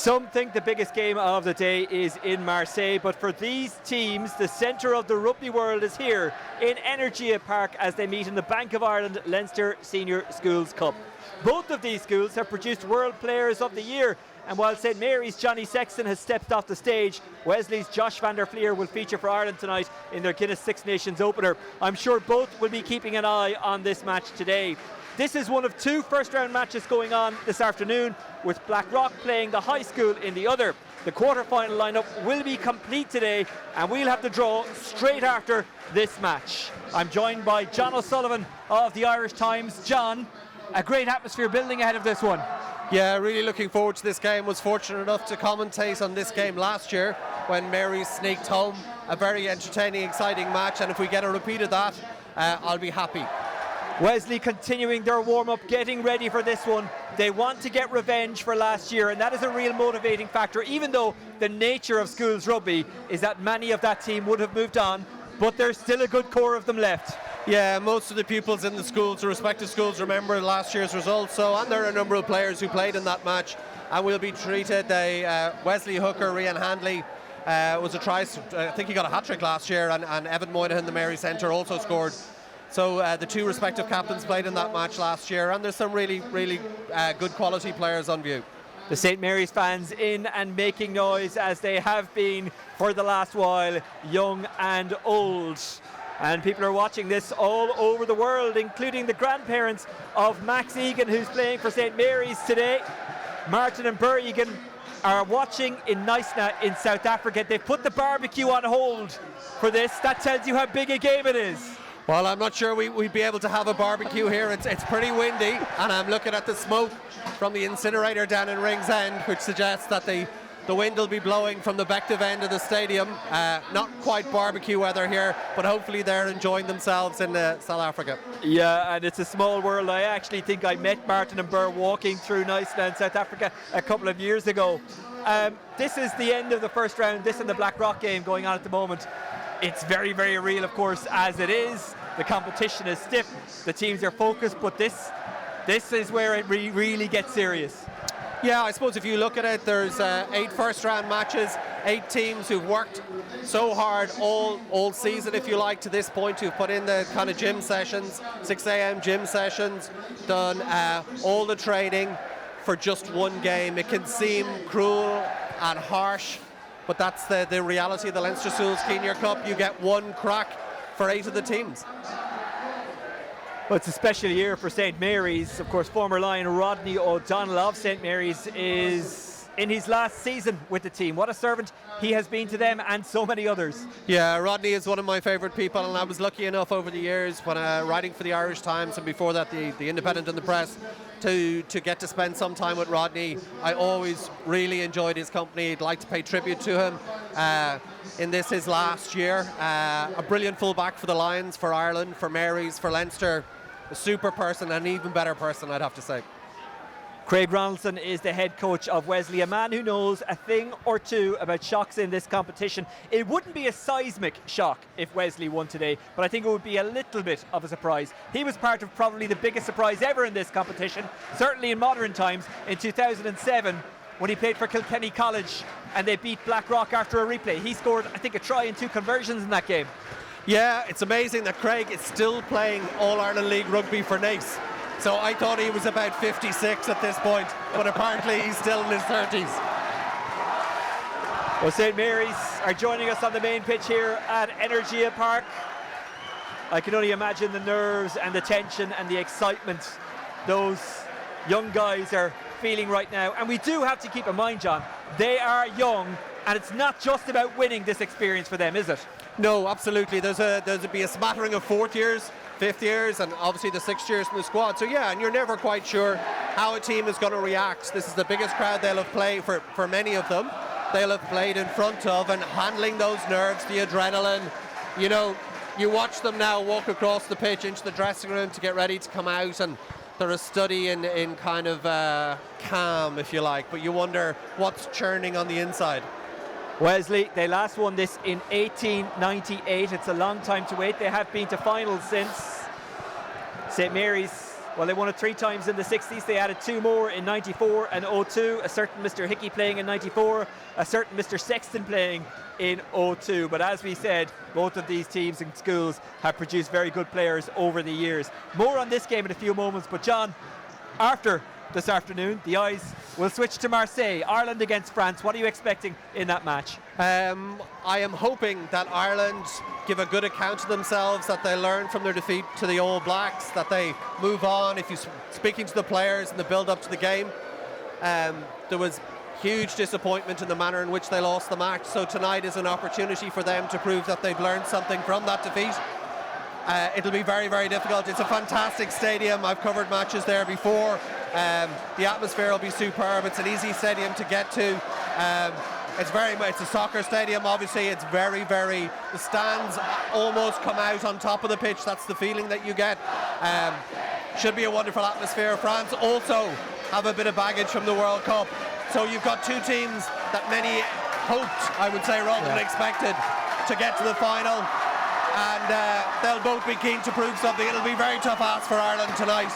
Some think the biggest game of the day is in Marseille, but for these teams, the centre of the rugby world is here in Energia Park as they meet in the Bank of Ireland Leinster Senior Schools Cup. Both of these schools have produced World Players of the Year, and while St Mary's Johnny Sexton has stepped off the stage, Wesley's Josh van der Flier will feature for Ireland tonight in their Guinness Six Nations opener. I'm sure both will be keeping an eye on this match today. This is one of two first-round matches going on this afternoon, with Blackrock playing the high school in the other. The quarter-final lineup will be complete today, and we'll have the draw straight after this match. I'm joined by John O'Sullivan of the Irish Times. John, a great atmosphere building ahead of this one. Yeah, really looking forward to this game. Was fortunate enough to commentate on this game last year when Mary sneaked home. A very entertaining, exciting match, and if we get a repeat of that, I'll be happy. Wesley continuing their warm-up, getting ready for this one. They want to get revenge for last year, and that is a real motivating factor, even though the nature of schools rugby is that many of that team would have moved on, but there's still a good core of them left. Yeah, most of the pupils in the schools, the respective schools, remember last year's results, and there are a number of players who played in that match, and will be treated. Wesley hooker, Rian Handley, was a try. I think he got a hat-trick last year, and Evan Moynihan, the Mary centre, also scored. So the two respective captains played in that match last year, and there's some really good quality players on view. The St Mary's fans in and making noise, as they have been for the last while, young and old. And people are watching this all over the world, including the grandparents of Max Egan, who's playing for St Mary's today. Martin and Burr Egan are watching in Nyasna in South Africa. They've put the barbecue on hold for this. That tells you how big a game it is. Well, I'm not sure we'd be able to have a barbecue here. It's pretty windy, and I'm looking at the smoke from the incinerator down in Ringsend, which suggests that the wind will be blowing from the Bective end of the stadium. Not quite barbecue weather here, but hopefully they're enjoying themselves in South Africa. Yeah, and it's a small world. I actually think I met Martin and Burr walking through Nyasna in South Africa a couple of years ago. This is the end of the first round. This and the Blackrock game going on at the moment. It's very, very real, of course, as it is. The competition is stiff, the teams are focused, but this is where it really gets serious. Yeah, I suppose if you look at it, there's 8 first-round matches, 8 teams who've worked so hard all season, if you like, to this point, who've put in the kind of gym sessions, 6 a.m. gym sessions, done all the training for just one game. It can seem cruel and harsh, but that's the reality of the Leinster Schools Senior Cup. You get one crack for 8 of the teams. Well, it's a special year for St Mary's. Of course, former Lion Rodney O'Donnell of St Mary's is in his last season with the team. What a servant he has been to them and so many others. Yeah, Rodney is one of my favourite people, and I was lucky enough over the years when writing for the Irish Times and before that the Independent and the Press to get to spend some time with Rodney. I always really enjoyed his company. I'd like to pay tribute to him in this his last year. A brilliant fullback for the Lions, for Ireland, for Mary's, for Leinster. A super person, an even better person, I'd have to say. Craig Ronaldson is the head coach of Wesley, a man who knows a thing or two about shocks in this competition. It wouldn't be a seismic shock if Wesley won today, but I think it would be a little bit of a surprise. He was part of probably the biggest surprise ever in this competition, certainly in modern times, in 2007 when he played for Kilkenny College and they beat Blackrock after a replay. He scored, I think, a try and 2 conversions in that game. Yeah, it's amazing that Craig is still playing All-Ireland League rugby for Naas. So I thought he was about 56 at this point, but apparently he's still in his 30s. Well, St Mary's are joining us on the main pitch here at Energia Park. I can only imagine the nerves and the tension and the excitement those young guys are feeling right now. And we do have to keep in mind, John, they are young, and it's not just about winning this experience for them, is it? No, absolutely. There'll be a smattering of 4th years, 5th years, and obviously the 6th years in the squad. So yeah, and you're never quite sure how a team is going to react. This is the biggest crowd they'll have played for many of them. They'll have played in front of, and handling those nerves, the adrenaline. You know, you watch them now walk across the pitch into the dressing room to get ready to come out, and they're a study in kind of calm, if you like, but you wonder what's churning on the inside. Wesley, they last won this in 1898. It's a long time to wait. They have been to finals since. St Mary's, Well, they won it 3 times in the 60s. They added 2 more in 94 and 02. A certain Mr. Hickey playing in 94, a certain Mr. Sexton playing in 02. But as we said, both of these teams and schools have produced very good players over the years. More on this game in a few moments. But John, after this afternoon, the eyes will switch to Marseille. Ireland against France. What are you expecting in that match? I am hoping that Ireland give a good account of themselves, that they learn from their defeat to the All Blacks, that they move on. If you're speaking to the players in the build-up to the game, there was huge disappointment in the manner in which they lost the match. So tonight is an opportunity for them to prove that they've learned something from that defeat. It'll be very, very difficult. It's a fantastic stadium. I've covered matches there before. The atmosphere will be superb. It's an easy stadium to get to. It's a soccer stadium, obviously. It's very, very, the stands almost come out on top of the pitch. That's the feeling that you get. Should be a wonderful atmosphere. France also have a bit of baggage from the World Cup. So you've got 2 teams that many hoped, I would say, rather than expected, to get to the final. And they'll both be keen to prove something. It'll be a very tough ask for Ireland tonight,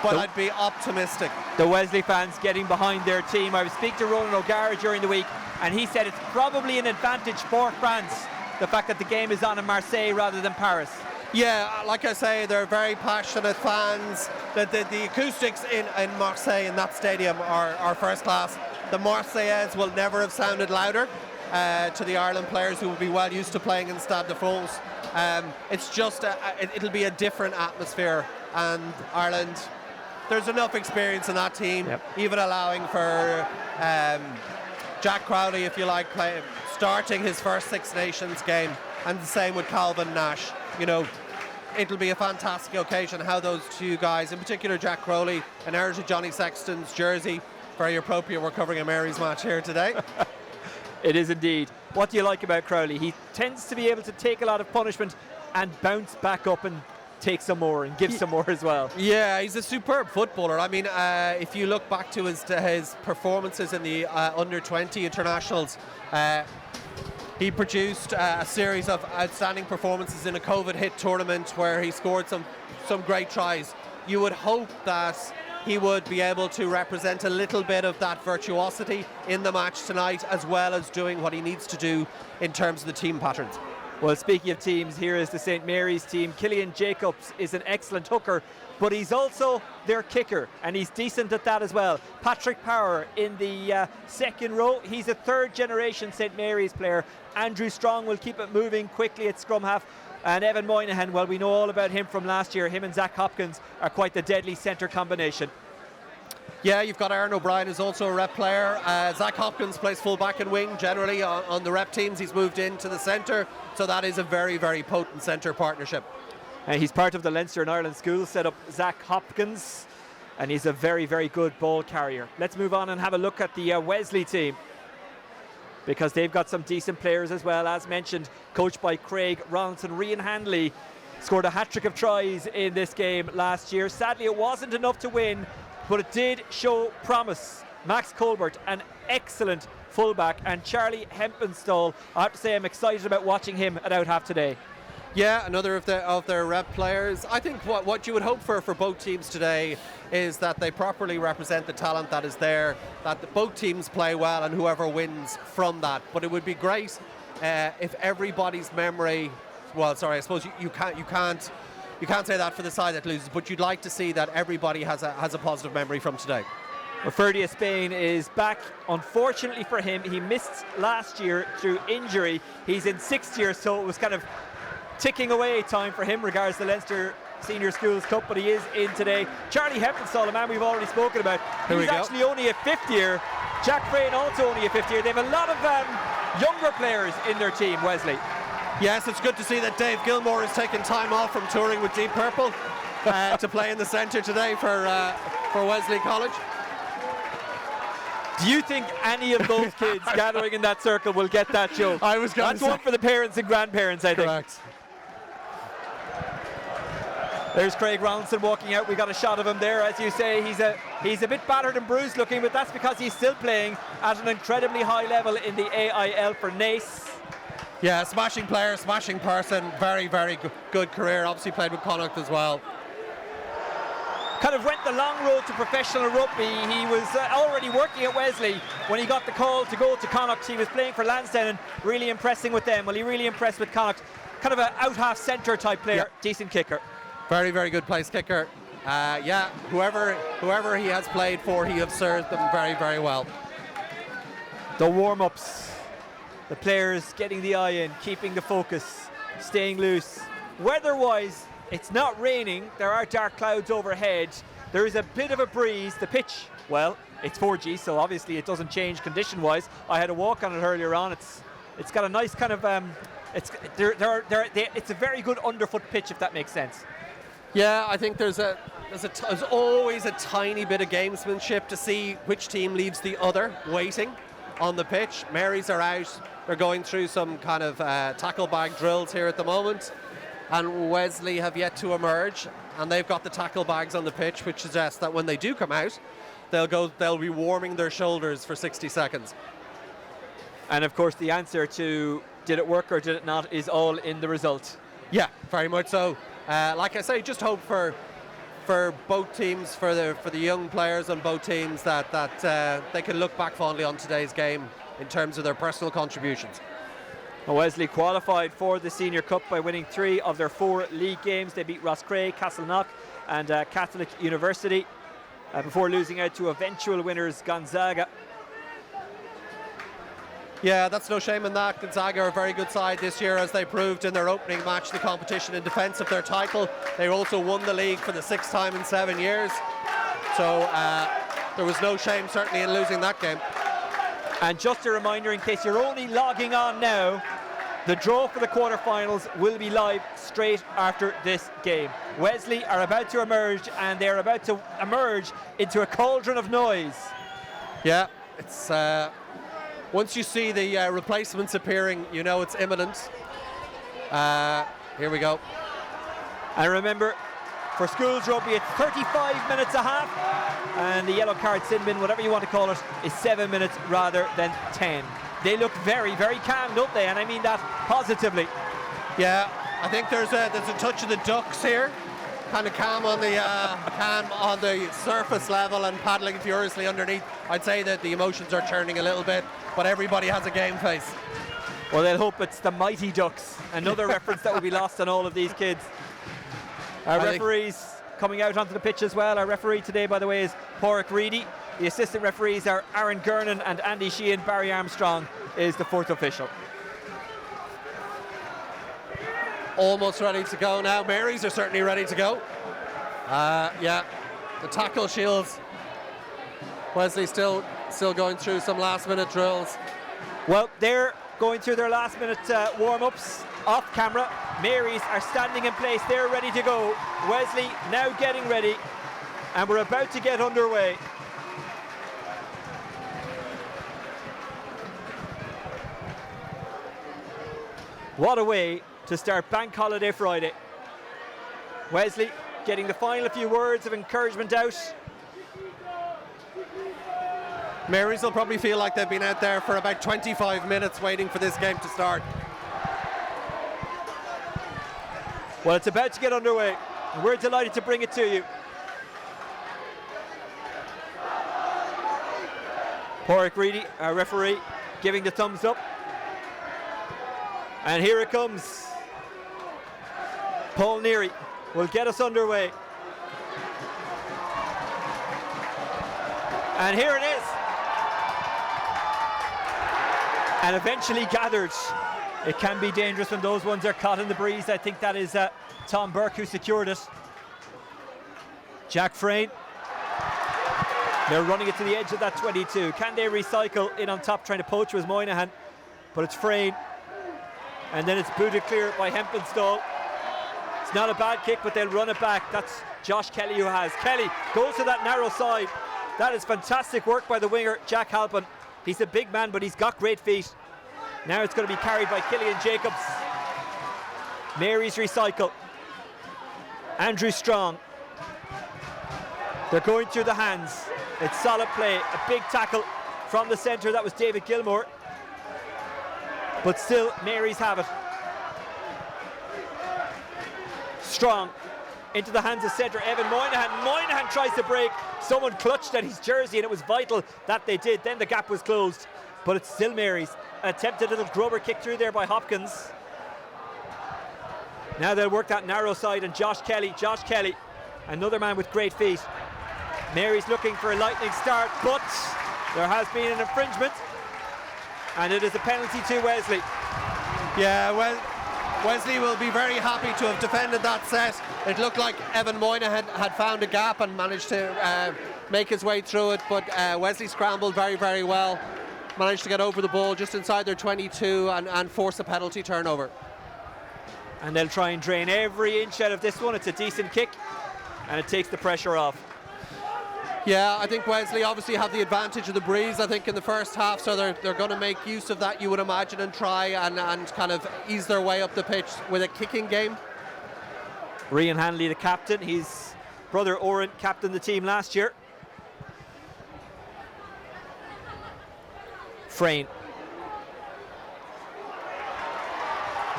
but I'd be optimistic. The Wesley fans getting behind their team. I was speaking to Ronan O'Gara during the week, and he said it's probably an advantage for France, the fact that the game is on in Marseille rather than Paris. Yeah, like I say, they're very passionate fans. The acoustics in Marseille, in that stadium, are first class. The Marseillaise will never have sounded louder to the Ireland players who will be well used to playing in Stade de France. It's just, it'll be a different atmosphere, and Ireland, there's enough experience in that team, even allowing for Jack Crowley, if you like, starting his first Six Nations game, and the same with Calvin Nash. You know, it'll be a fantastic occasion how those 2 guys, in particular Jack Crowley, inherited Johnny Sexton's jersey. Very appropriate, we're covering a Mary's match here today. It is indeed. What do you like about Crowley? He tends to be able to take a lot of punishment and bounce back up and take some more and give some more as well. Yeah, he's a superb footballer. I mean, if you look back to his performances in the under-20 internationals, he produced a series of outstanding performances in a COVID-hit tournament where he scored some great tries. You would hope that he would be able to represent a little bit of that virtuosity in the match tonight, as well as doing what he needs to do in terms of the team patterns. Well, speaking of teams, here is the St. Mary's team. Killian Jacobs is an excellent hooker, but he's also their kicker, and he's decent at that as well. Patrick Power in the second row. He's a 3rd generation St. Mary's player. Andrew Strong will keep it moving quickly at scrum half. And Evan Moynihan, well, we know all about him from last year. Him and Zach Hopkins are quite the deadly centre combination. Yeah, you've got Aaron O'Brien, who's also a rep player. Zach Hopkins plays full back and wing. Generally on the rep teams, he's moved into the centre. So that is a very, very potent centre partnership. He's part of the Leinster and Ireland school set up, Zach Hopkins, and he's a very, very good ball carrier. Let's move on and have a look at the Wesley team, because they've got some decent players as well. As mentioned, coached by Craig Ronaldson. Rian Handley scored a hat-trick of tries in this game last year. Sadly, it wasn't enough to win, but it did show promise. Max Colbert, an excellent fullback, and Charlie Hempenstall. I have to say I'm excited about watching him at out half today. Yeah, another of their rep players. I think what you would hope for both teams today is that they properly represent the talent that is there, that both teams play well, and whoever wins from that. But it would be great if everybody's memory, well, sorry, I suppose you can't say that for the side that loses, but you'd like to see that everybody has a positive memory from today. Well, Ferdy Spain is back. Unfortunately for him, he missed last year through injury. He's in 6th year, so it was kind of ticking away time for him regards the Leinster Senior Schools Cup, but he is in today. Charlie Hempenstall, a man we've already spoken about, he's actually only a 5th year. Jack Frayne also only a 5th year. They have a lot of younger players in their team, Wesley. Yes, it's good to see that Dave Gilmore has taken time off from touring with Deep Purple to play in the centre today for Wesley College. Do you think any of those kids gathering in that circle will get that joke? That's one for the parents and grandparents, I think. Correct. There's Craig Ronaldson walking out. We got a shot of him there. As you say, he's a bit battered and bruised looking, but that's because he's still playing at an incredibly high level in the AIL for Naas. Yeah, smashing player, smashing person. Very, very good career. Obviously played with Connacht as well. kind of went the long road to professional rugby. He was already working at Wesley when he got the call to go to Connacht. He was playing for Leinster and really impressing with them. Well, he really impressed with Connacht. Kind of an out half centre type player, decent kicker. Very, very good place kicker. Yeah, whoever he has played for, he has served them very, very well. The warm-ups, the players getting the eye in, keeping the focus, staying loose. Weather-wise, it's not raining. There are dark clouds overhead. There is a bit of a breeze. The pitch, well, it's 4G, so obviously it doesn't change condition-wise. I had a walk on it earlier on. It's got a nice kind of it's a very good underfoot pitch, if that makes sense. Yeah, I think there's always a tiny bit of gamesmanship to see which team leaves the other waiting on the pitch. Marys are out. They're going through some kind of tackle bag drills here at the moment. And Wesley have yet to emerge. And they've got the tackle bags on the pitch, which suggests that when they do come out, they'll be warming their shoulders for 60 seconds. And of course, the answer to did it work or did it not is all in the result. Yeah, very much so. Like I say, just hope for both teams, for the young players on both teams, that they can look back fondly on today's game in terms of their personal contributions. Wesley qualified for the Senior Cup by winning 3 of their 4 league games. They beat Roscrea, Castleknock and Catholic University before losing out to eventual winners Gonzaga. Yeah, that's no shame in that. Gonzaga are a very good side this year, as they proved in their opening match, the competition in defence of their title. They also won the league for the 6th time in 7 years. So there was no shame certainly in losing that game. And just a reminder, in case you're only logging on now, the draw for the quarterfinals will be live straight after this game. Wesley are about to emerge, and they're about to emerge into a cauldron of noise. Yeah, it's once you see the replacements appearing, you know it's imminent. Here we go. And remember, for schools rugby, it's 35 minutes a half, and the yellow card sin bin, whatever you want to call it, is 7 minutes rather than 10. They look very, very calm, don't they? And I mean that positively. Yeah, I think there's a touch of the Ducks here, kind of calm on the surface level and paddling furiously underneath. I'd say that the emotions are churning a little bit, but everybody has a game face. Well, they'll hope it's the Mighty Ducks, another reference that will be lost on all of these kids. Our referees coming out onto the pitch as well. Our referee today, by the way, is Porrick Reedy. The assistant referees are Aaron Gernon and Andy Sheehan. Barry Armstrong is the 4th official. Almost ready to go now. Marys are certainly ready to go. Yeah, the tackle shields. Wesley still going through some last-minute drills. Well, they're going through their last-minute warm-ups off camera. Marys are standing in place. They're ready to go. Wesley now getting ready, and we're about to get underway. What a way to start Bank Holiday Friday. Wesley getting the final few words of encouragement out. Marys will probably feel like they've been out there for about 25 minutes waiting for this game to start. Well, it's about to get underway, and we're delighted to bring it to you. Porrick Reedy, our referee, giving the thumbs up. And here it comes. Paul Neary will get us underway. And here it is. And eventually gathered. It can be dangerous when those ones are caught in the breeze. I think that is Tom Burke who secured it. Jack Frayne. They're running it to the edge of that 22. Can they recycle in on top, trying to poach was Moynihan, but it's Frayne. And then it's booted clear by Hempenstall. It's not a bad kick, but they'll run it back. That's Josh Kelly who has. Kelly goes to that narrow side. That is fantastic work by the winger, Jack Halpin. He's a big man, but he's got great feet. Now it's going to be carried by Killian Jacobs. Marys recycle. Andrew Strong. They're going through the hands. It's solid play. A big tackle from the centre. That was David Gilmore. But still, Marys have it. Strong into the hands of centre Evan Moynihan. Moynihan tries to break. Someone clutched at his jersey, and it was vital that they did. Then the gap was closed, but it's still Mary's. Attempted little grubber kick through there by Hopkins. Now they'll work that narrow side, and Josh Kelly, another man with great feet. Mary's looking for a lightning start, but there has been an infringement, and it is a penalty to Wesley. Yeah, well, Wesley will be very happy to have defended that set. It looked like Evan Moynihan had found a gap and managed to make his way through it, but Wesley scrambled very, very well. Managed to get over the ball just inside their 22 and force a penalty turnover. And they'll try and drain every inch out of this one. It's a decent kick, and it takes the pressure off. Yeah, I think Wesley obviously have the advantage of the breeze, I think, in the first half, so they're going to make use of that, you would imagine, and try and kind of ease their way up the pitch with a kicking game. Rian Hanley, the captain. His brother Oren captained the team last year. Frayne.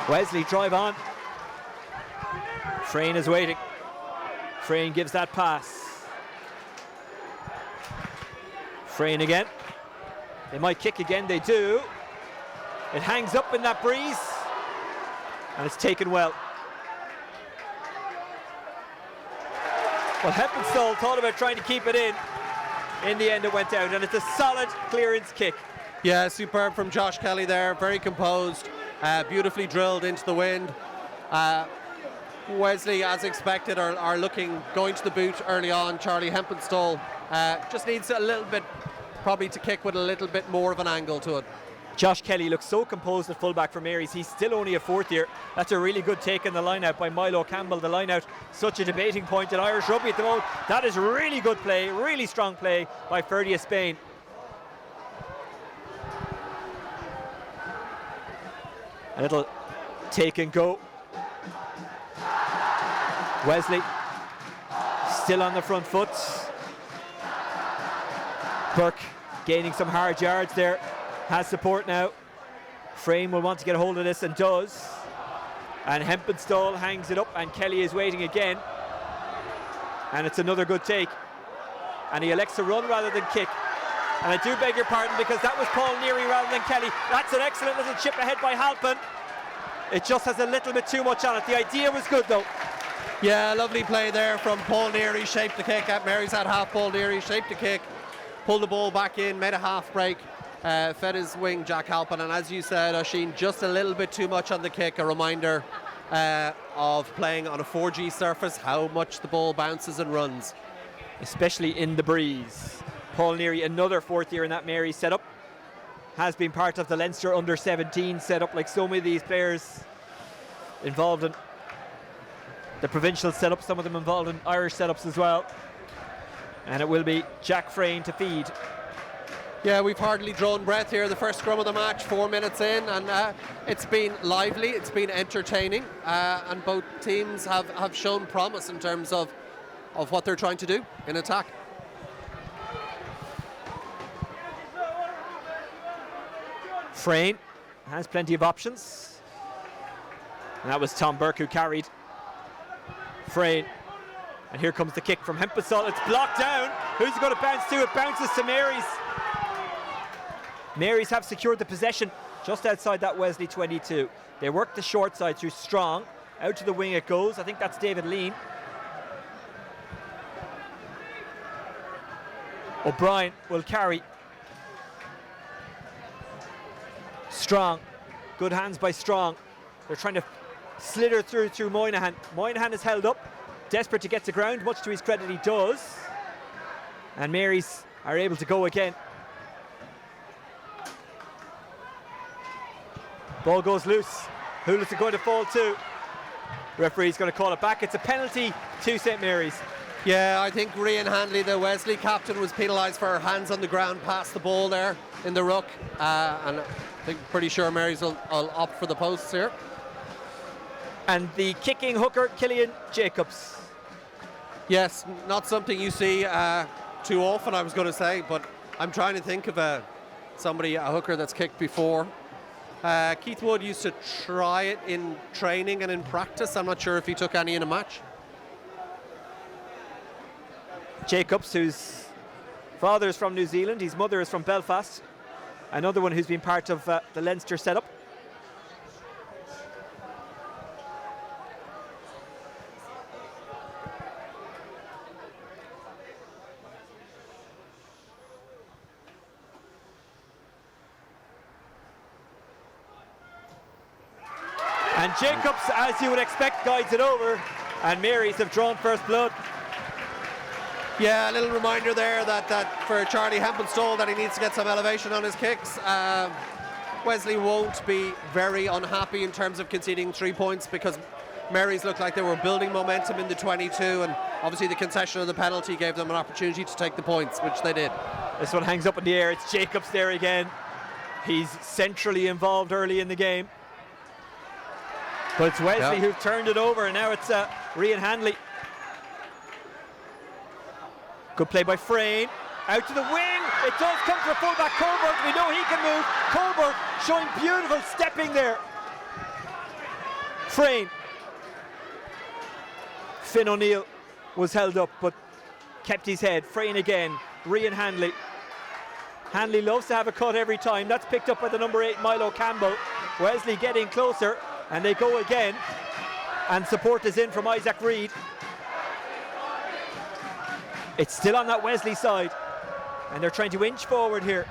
Wesley drive on. Frayne is waiting. Frayne gives that pass. Frayne again. They might kick again, they do. It hangs up in that breeze, and it's taken well. Well, Heppenstall thought about trying to keep it in. In the end, it went out, and it's a solid clearance kick. Yeah, superb from Josh Kelly there, very composed, beautifully drilled into the wind. Wesley, as expected, are going to the boot early on. Charlie Heppenstall just needs a little bit, probably to kick with a little bit more of an angle to it. Josh Kelly looks so composed at fullback for Mary's. He's still only a fourth year. That's a really good take in the line-out by Milo Campbell. The line-out, such a debating point in Irish rugby at the moment. That is really good play, really strong play by Ferdy of Spain. A little take and go. Wesley still on the front foot. Burke gaining some hard yards there. Has support now. Frayne will want to get a hold of this, and does. And Heppenstall hangs it up, and Kelly is waiting again. And it's another good take. And he elects to run rather than kick. And I do beg your pardon, because that was Paul Neary rather than Kelly. That's an excellent little chip ahead by Halpin. It just has a little bit too much on it. The idea was good though. Yeah, lovely play there from Paul Neary. Shaped the kick at Mary's at half. Paul Neary shaped the kick, pulled the ball back in, made a half break, fed his wing Jack Halpin, and as you said, Oisín, just a little bit too much on the kick. A reminder of playing on a 4G surface, how much the ball bounces and runs, especially in the breeze. Paul Neary, another fourth year in that Mary's setup, has been part of the Leinster under-17 setup, like so many of these players involved in the provincial setup, some of them involved in Irish setups as well. And it will be Jack Frayne to feed. Yeah, we've hardly drawn breath here. The first scrum of the match, 4 minutes in, and it's been lively, it's been entertaining, and both teams have shown promise in terms of what they're trying to do in attack. Frayne has plenty of options. And that was Tom Burke who carried Frayne. And here comes the kick from Heppenstall. It's blocked down. Who's it going to bounce to? It bounces to Mary's. Mary's have secured the possession just outside that Wesley 22. They work the short side through Strong. Out to the wing it goes. I think that's David Lean. O'Brien will carry. Strong. Good hands by Strong. They're trying to slither through Moynihan. Moynihan is held up. Desperate to get to ground. Much to his credit, he does. And Mary's are able to go again. Ball goes loose. Who is it going to fall to? Referee's going to call it back. It's a penalty to St. Mary's. Yeah, I think Rian Hanley, the Wesley captain, was penalised for her hands on the ground past the ball there in the ruck. And I think pretty sure Mary's will opt for the posts here. And the kicking hooker, Killian Jacobs. Yes, not something you see too often, I was going to say, but I'm trying to think of a hooker that's kicked before. Keith Wood used to try it in training and in practice. I'm not sure if he took any in a match. Jacobs, whose father is from New Zealand, his mother is from Belfast. Another one who's been part of the Leinster setup. And Jacobs, as you would expect, guides it over, and Marys have drawn first blood. Yeah, a little reminder there that for Charlie Hempinstall that he needs to get some elevation on his kicks. Wesley won't be very unhappy in terms of conceding 3 points, because Marys looked like they were building momentum in the 22, and obviously the concession of the penalty gave them an opportunity to take the points, which they did. This one hangs up in the air. It's Jacobs there again. He's centrally involved early in the game. But it's Wesley who've turned it over, and now it's Rian Hanley. Good play by Frayne. Out to the wing. It does come to the fullback, Colbert. We know he can move. Colbert showing beautiful stepping there. Frayne. Finn O'Neill was held up, but kept his head. Frayne again. Rian Hanley. Hanley loves to have a cut every time. That's picked up by the number 8, Milo Campbell. Wesley getting closer, and they go again. And support is in from Isaac Reid. It's still on that Wesley side, and they're trying to inch forward here.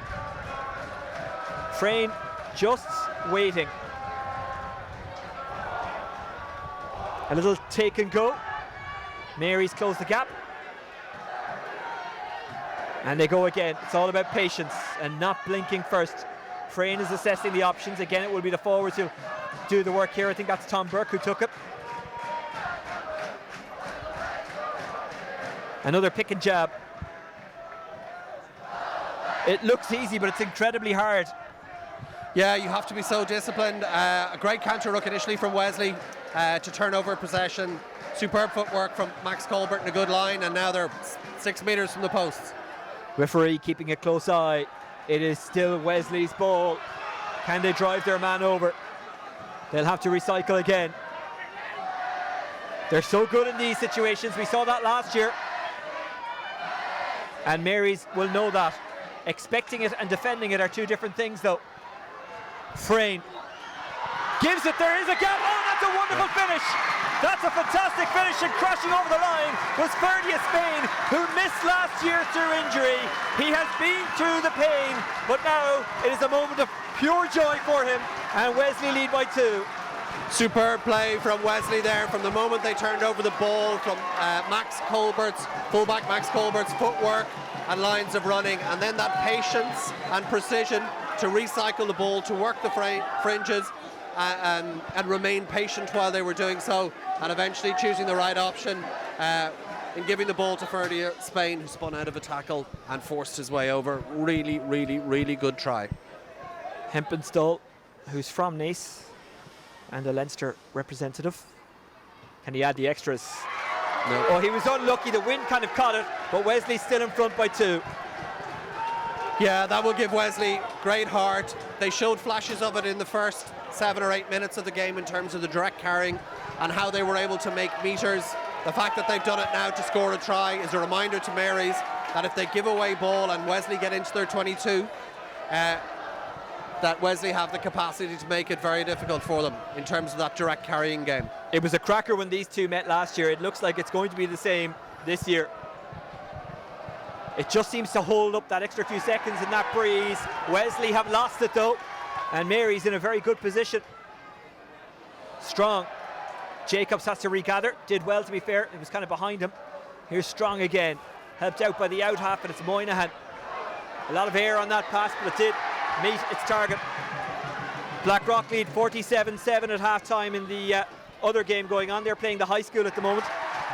Frayne just waiting. A little take and go. Marys close the gap. And they go again. It's all about patience and not blinking first. Frayne is assessing the options. Again, it will be the forwards who do the work here. I think that's Tom Burke who took it. Another pick and jab. It looks easy, but it's incredibly hard. Yeah, you have to be so disciplined. A great counter ruck initially from Wesley to turn over possession. Superb footwork from Max Colbert and a good line, and now they're 6 meters from the posts. Referee keeping a close eye. It is still Wesley's ball. Can they drive their man over? They'll have to recycle again. They're so good in these situations. We saw that last year. And Marys will know that. Expecting it and defending it are two different things, though. Frayne gives it. There is a gap. Oh, that's a wonderful finish. That's a fantastic finish, and crashing over the line was Ferdy Spain, who missed last year through injury. He has been through the pain, but now it is a moment of pure joy for him, and Wesley lead by 2. Superb play from Wesley there from the moment they turned over the ball, from fullback Max Colbert's footwork and lines of running, and then that patience and precision to recycle the ball, to work the fringes and remain patient while they were doing so, and eventually choosing the right option in giving the ball to Ferdy Spain, who spun out of a tackle and forced his way over. Really, really, really good try. Hempinstall, who's from Nice and a Leinster representative. Can he add the extras? No. Oh, he was unlucky. The wind kind of caught it, but Wesley's still in front by 2. Yeah, that will give Wesley great heart. They showed flashes of it in the first 7 or 8 minutes of the game in terms of the direct carrying and how they were able to make meters. The fact that they've done it now to score a try is a reminder to Marys that if they give away ball and Wesley get into their 22, that Wesley have the capacity to make it very difficult for them in terms of that direct carrying game. It was a cracker when these two met last year. It looks like it's going to be the same this year. It just seems to hold up that extra few seconds in that breeze. Wesley have lost it though, and Marys in a very good position. Strong. Jacobs has to regather. Did well, to be fair. It was kind of behind him. Here's Strong again. Helped out by the out half, but it's Moynihan. A lot of air on that pass, but it did meet its target. Blackrock lead 47-7 at half-time in the other game going on. They're playing the high school at the moment.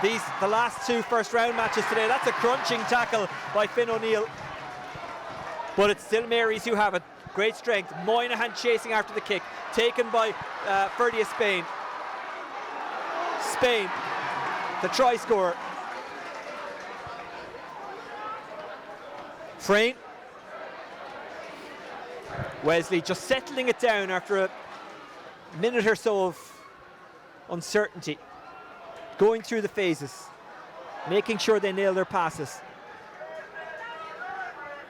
The last 2 first-round matches today. That's a crunching tackle by Finn O'Neill. But it's still Marys who have it. Great strength. Moynihan chasing after the kick. Taken by Ferdy Spain. Spain, the try scorer. Frayne. Wesley just settling it down after a minute or so of uncertainty. Going through the phases. Making sure they nail their passes.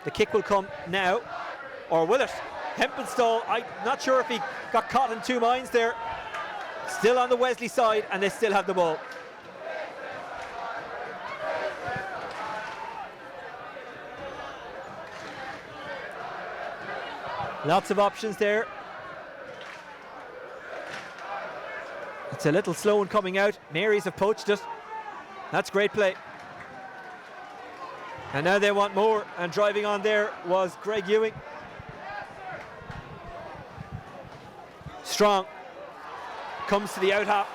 The kick will come now, or will it? Hempenstall, I'm not sure if he got caught in two minds there. Still on the Wesley side, and they still have the ball. Lots of options there. It's a little slow in coming out. Marys have poached it. That's great play. And now they want more, and driving on there was Greg Ewing. Strong comes to the out half.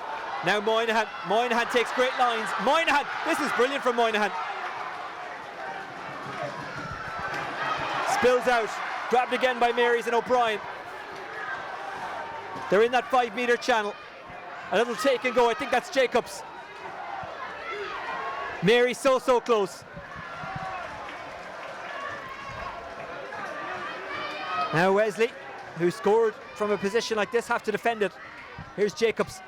Now Moynihan. Moynihan takes great lines. Moynihan, this is brilliant from Moynihan. Spills out. Grabbed again by Marys and O'Brien. They're in that 5-metre channel. A little take and go. I think that's Jacobs. Mary so close. Now Wesley, who scored from a position like this, have to defend it. Here's Jacobs.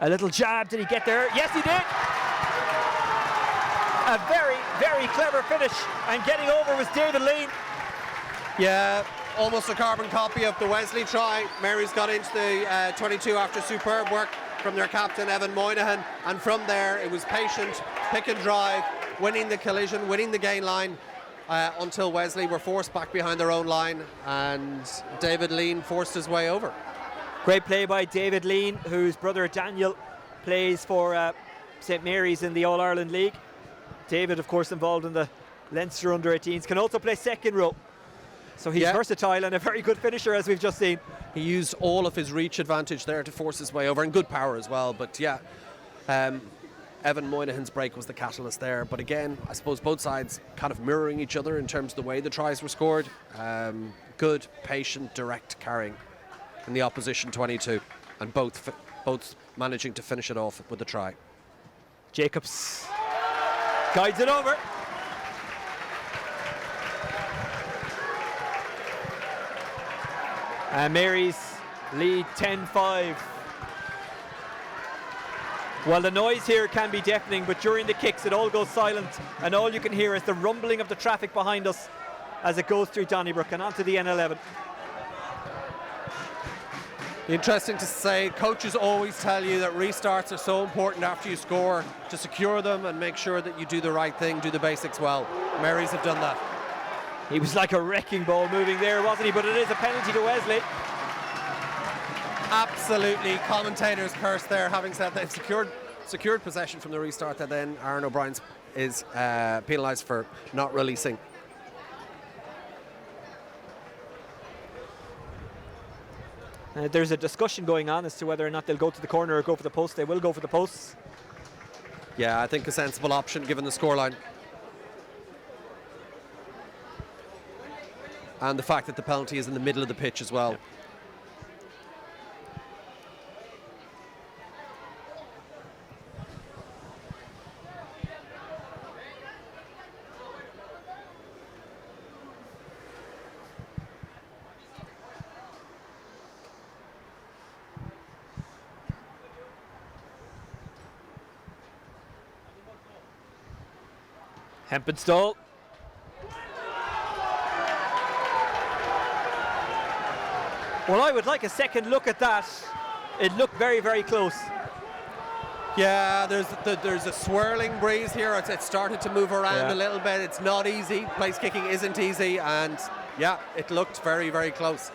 A little jab. Did he get there? Yes, he did. A very, very clever finish, and getting over was David Lean. Yeah, almost a carbon copy of the Wesley try. Mary's got into the 22 after superb work from their captain Evan Moynihan, and from there it was patient, pick and drive, winning the collision, winning the gain line, until Wesley were forced back behind their own line, and David Lean forced his way over. Great play by David Lean, whose brother Daniel plays for St Mary's in the All-Ireland League. David, of course, involved in the Leinster under-18s, can also play second row. So he's versatile and a very good finisher, as we've just seen. He used all of his reach advantage there to force his way over, and good power as well. But yeah, Evan Moynihan's break was the catalyst there. But again, I suppose both sides kind of mirroring each other in terms of the way the tries were scored. Good, patient, direct carrying in the opposition 22, and both managing to finish it off with a try. Jacobs guides it over. And Mary's lead 10-5. Well, the noise here can be deafening, but during the kicks it all goes silent, and all you can hear is the rumbling of the traffic behind us as it goes through Donnybrook and onto the N11. Interesting to say, coaches always tell you that restarts are so important after you score to secure them and make sure that you do the right thing, do the basics well. Mary's have done that. He was like a wrecking ball moving there, wasn't he? But it is a penalty to Wesley. Absolutely, commentators curse there, having said they've secured possession from the restart, that then Aaron O'Brien is penalised for not releasing. There's a discussion going on as to whether or not they'll go to the corner or go for the post. They will go for the posts. Yeah, I think a sensible option given the scoreline. And the fact that the penalty is in the middle of the pitch as well. Hempenstall. Well, I would like a second look at that. It looked very, very close. Yeah, there's a swirling breeze here. It started to move around a little bit. It's not easy. Place kicking isn't easy, and yeah, it looked very, very close.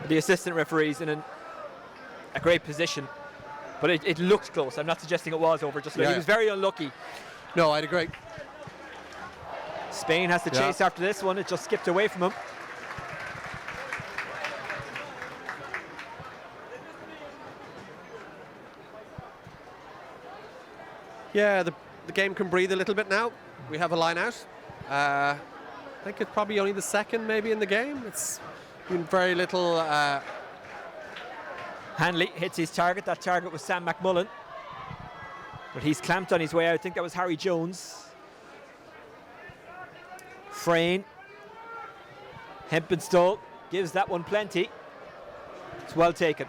The assistant referee's in a great position, but it looked close. I'm not suggesting it was over. Just he was very unlucky. No, I'd agree. Spain has to chase after this one. It just skipped away from him. Yeah, the game can breathe a little bit now. We have a line out. I think it's probably only the second maybe in the game. It's been very little. Hanley hits his target. That target was Sam McMullen. But he's clamped on his way out. I think that was Harry Jones. Frayne. Hempenstall gives that one plenty. It's well taken.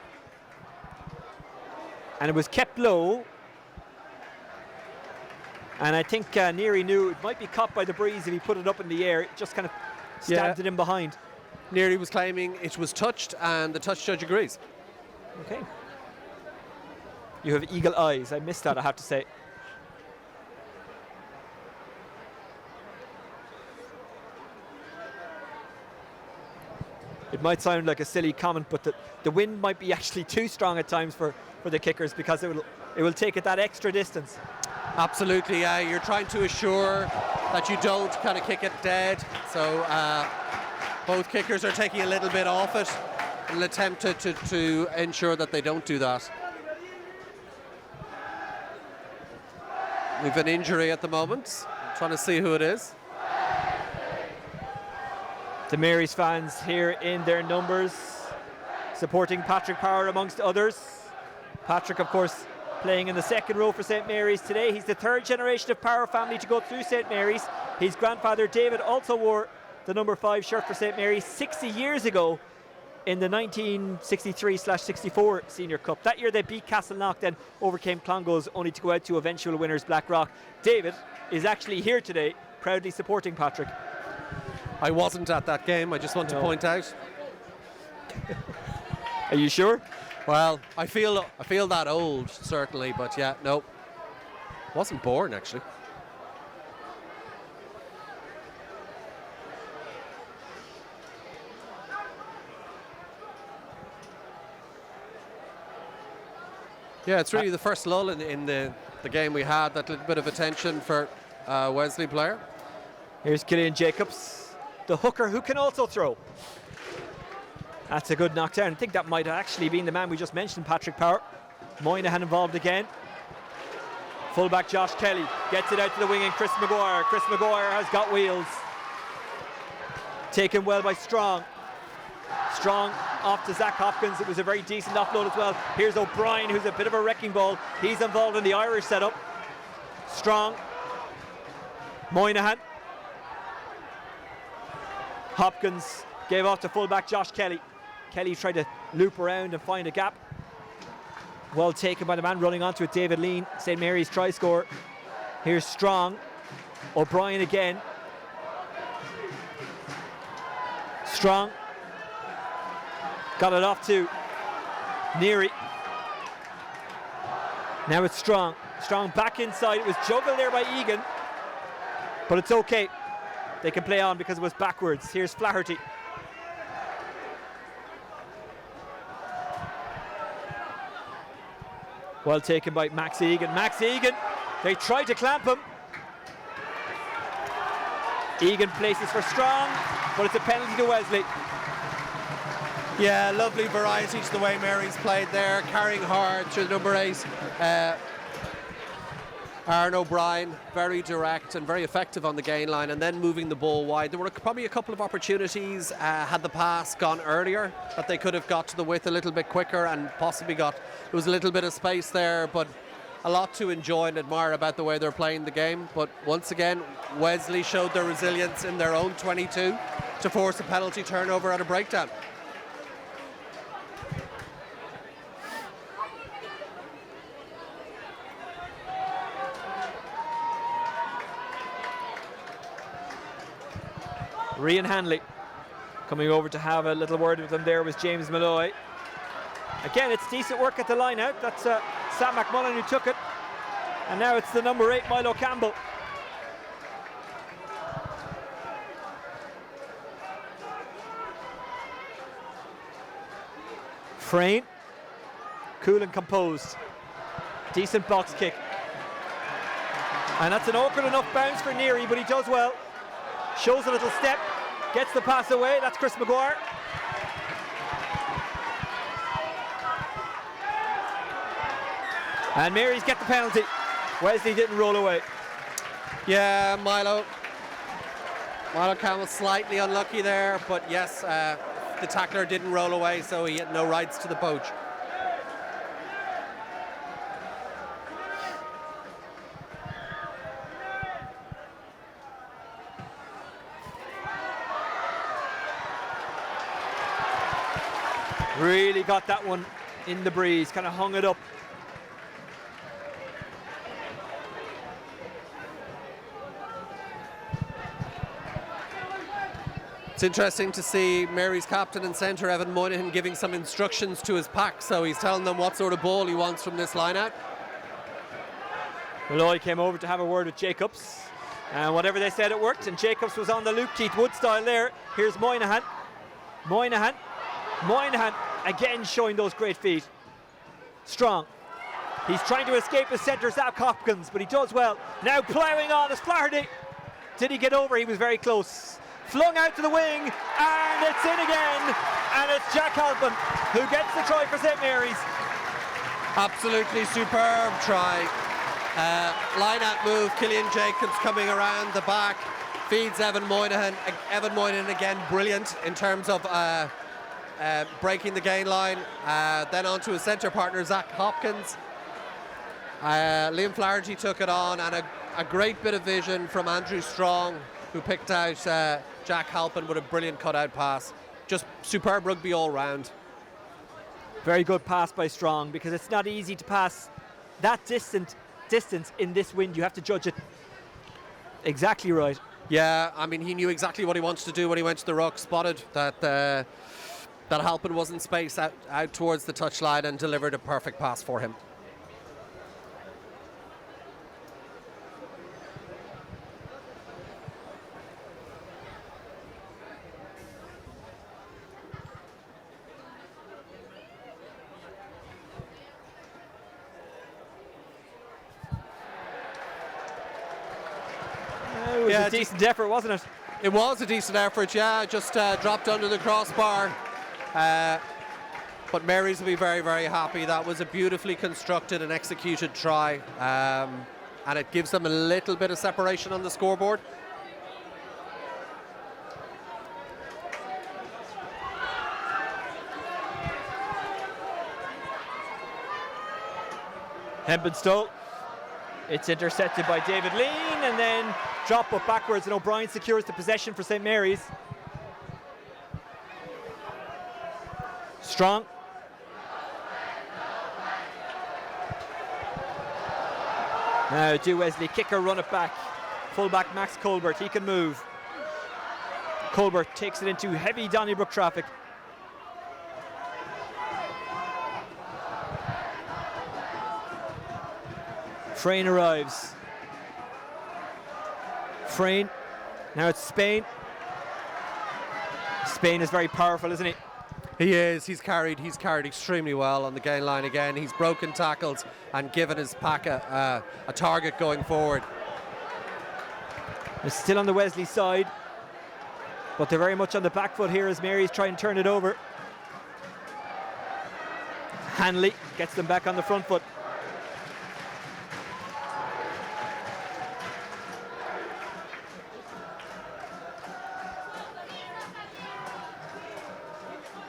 And it was kept low And I think Neary knew it might be caught by the breeze if he put it up in the air. It just kind of stabbed it in behind. Neary was claiming it was touched, and the touch judge agrees. Okay. You have eagle eyes. I missed that, I have to say. It might sound like a silly comment, but the wind might be actually too strong at times for the kickers, because it will take it that extra distance. Absolutely, you're trying to assure that you don't kind of kick it dead. So both kickers are taking a little bit off it in an attempt to ensure that they don't do that. We've an injury at the moment. I'm trying to see who it is. The Mary's fans here in their numbers, supporting Patrick Power amongst others. Patrick, of course, playing in the second row for St Mary's today. He's the third generation of Power family to go through St Mary's. His grandfather David also wore the number 5 shirt for St Mary's 60 years ago in the 1963/64 Senior Cup. That year they beat Castleknock, then overcame Clongowes, only to go out to eventual winners Blackrock. David is actually here today, proudly supporting Patrick. I wasn't at that game, I just want to point out. Are you sure? Well, I feel that old, certainly, but yeah, no. Wasn't born, actually. Yeah, it's really the first lull in the game we had, that little bit of attention for Wesley player. Here's Killian Jacobs, the hooker who can also throw. That's a good knockdown. I think that might have actually been the man we just mentioned, Patrick Power. Moynihan involved again. Fullback Josh Kelly gets it out to the wing, and Chris Maguire. Chris Maguire has got wheels. Taken well by Strong. Strong off to Zach Hopkins. It was a very decent offload as well. Here's O'Brien, who's a bit of a wrecking ball. He's involved in the Irish setup. Strong. Moynihan. Hopkins gave off to fullback Josh Kelly. Kelly tried to loop around and find a gap. Well taken by the man running onto it, David Lean, St Mary's try scorer. Here's Strong. O'Brien again. Strong. Got it off to Neary. Now it's Strong. Strong back inside. It was juggled there by Egan, but it's okay. They can play on because it was backwards. Here's Flaherty. Well taken by Max Egan. Max Egan, they tried to clamp him. Egan places for Strong, but it's a penalty to Wesley. Yeah, lovely variety to the way Mary's played there, carrying hard through the number 8. Aaron O'Brien, very direct and very effective on the gain line, and then moving the ball wide. There were probably a couple of opportunities, had the pass gone earlier, that they could have got to the width a little bit quicker and possibly there was a little bit of space there, but a lot to enjoy and admire about the way they're playing the game. But once again, Wesley showed their resilience in their own 22 to force a penalty turnover at a breakdown. Rian Hanley coming over to have a little word with them. There was James Malloy. Again, it's decent work at the line out. That's Sam McMullen who took it. And now it's the number 8, Milo Campbell. Frayne, cool and composed. Decent box kick. And that's an awkward enough bounce for Neary, but he does well. Shows a little step, gets the pass away. That's Chris Maguire. And Mary's get the penalty. Wesley didn't roll away. Yeah, Milo Campbell slightly unlucky there, but yes, the tackler didn't roll away, so he had no rights to the poach. Really got that one in the breeze, kind of hung it up. It's interesting to see Mary's captain and centre, Evan Moynihan, giving some instructions to his pack. So he's telling them what sort of ball he wants from this line-out. Malloy came over to have a word with Jacobs. And whatever they said, it worked. And Jacobs was on the Luke Keith Wood style there. Here's Moynihan. Moynihan again showing those great feet. Strong. He's trying to escape his centre, Zach Hopkins, but he does well. Now ploughing on is Flaherty. Did he get over? He was very close. Flung out to the wing, and it's in again. And it's Jack Halpin who gets the try for St. Mary's. Absolutely superb try. Line-out move, Killian Jacobs coming around the back, feeds Evan Moynihan. Evan Moynihan again brilliant in terms of breaking the gain line. Then onto his centre partner, Zach Hopkins. Liam Flaherty took it on, and a great bit of vision from Andrew Strong, who picked out Jack Halpin with a brilliant cut-out pass. Just superb rugby all round. Very good pass by Strong, because it's not easy to pass that distance in this wind. You have to judge it exactly right. Yeah, I mean, he knew exactly what he wanted to do when he went to the ruck, spotted that Halpin was in space out towards the touchline, and delivered a perfect pass for him. It was a decent effort, wasn't it? It was a decent effort, yeah. Just dropped under the crossbar. But Mary's will be very, very happy. That was a beautifully constructed and executed try. And it gives them a little bit of separation on the scoreboard. Hempenstall. It's intercepted by David Lean, and then drop up backwards, and O'Brien secures the possession for St. Mary's. Strong. Now do Wesley kick or run it back. Fullback Max Colbert, he can move. Colbert takes it into heavy Donnybrook traffic. Frayne arrives. Frayne. Now it's Spain. Spain is very powerful, isn't he? He is. He's carried extremely well on the gain line again. He's broken tackles and given his pack a target going forward. It's still on the Wesley side, but they're very much on the back foot here as Mary's trying to turn it over. Hanley gets them back on the front foot.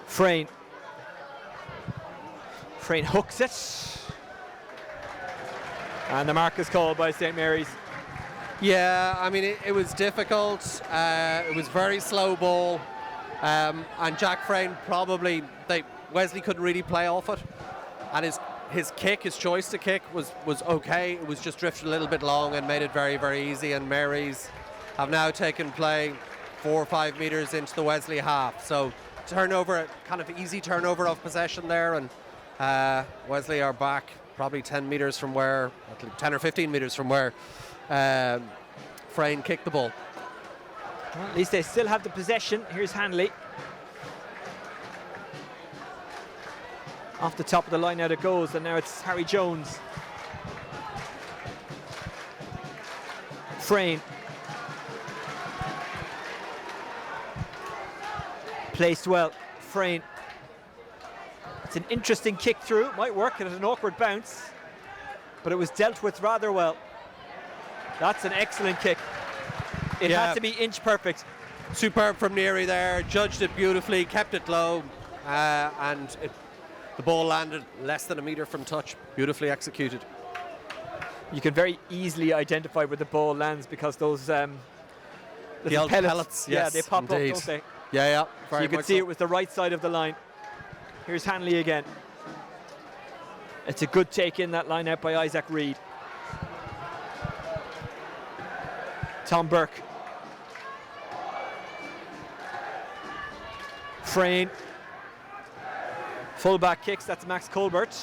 Frayne. Frayne hooks it. And the mark is called by St. Mary's. Yeah, I mean, it was difficult. It was very slow ball. And Jack Frayne Wesley couldn't really play off it. And his choice to kick was okay. It was just drifted a little bit long and made it very, very easy. And Mary's have now taken play 4 or 5 metres into the Wesley half. So turnover, kind of easy turnover of possession there, and Wesley are back probably 10 or 15 metres from where Frayne kicked the ball. Well, at least they still have the possession. Here's Hanley. Off the top of the line out it goes, and now it's Harry Jones. Frayne. Placed well, Frayne. It's an interesting kick through, might work at an awkward bounce, but it was dealt with rather well. That's an excellent kick. It had to be inch perfect. Superb from Neary there, judged it beautifully, kept it low, and the ball landed less than a metre from touch. Beautifully executed. You can very easily identify where the ball lands because those the old pellets, yeah, they pop indeed. up, don't they? Yeah. So you can see it was the right side of the line. Here's Hanley again. It's a good take in, that line out by Isaac Reed. Tom Burke. Frayne. Full-back kicks, that's Max Colbert.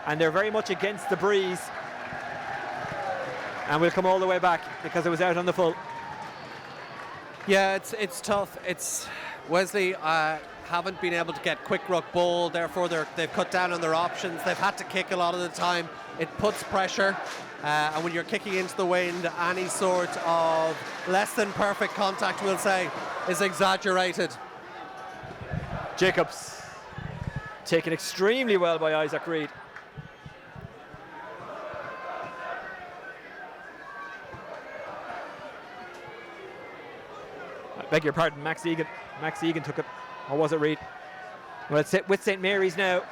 And they're very much against the breeze. And we'll come all the way back because it was out on the full. Yeah, it's tough. It's Wesley haven't been able to get quick ruck ball, therefore they've cut down on their options. They've had to kick a lot of the time. It puts pressure, and when you're kicking into the wind, any sort of less than perfect contact, we'll say, is exaggerated. Jacobs taken extremely well by Isaac Reed. I beg your pardon, Max Egan. Max Egan took it, or was it Reed? Well, it's with St. Mary's now.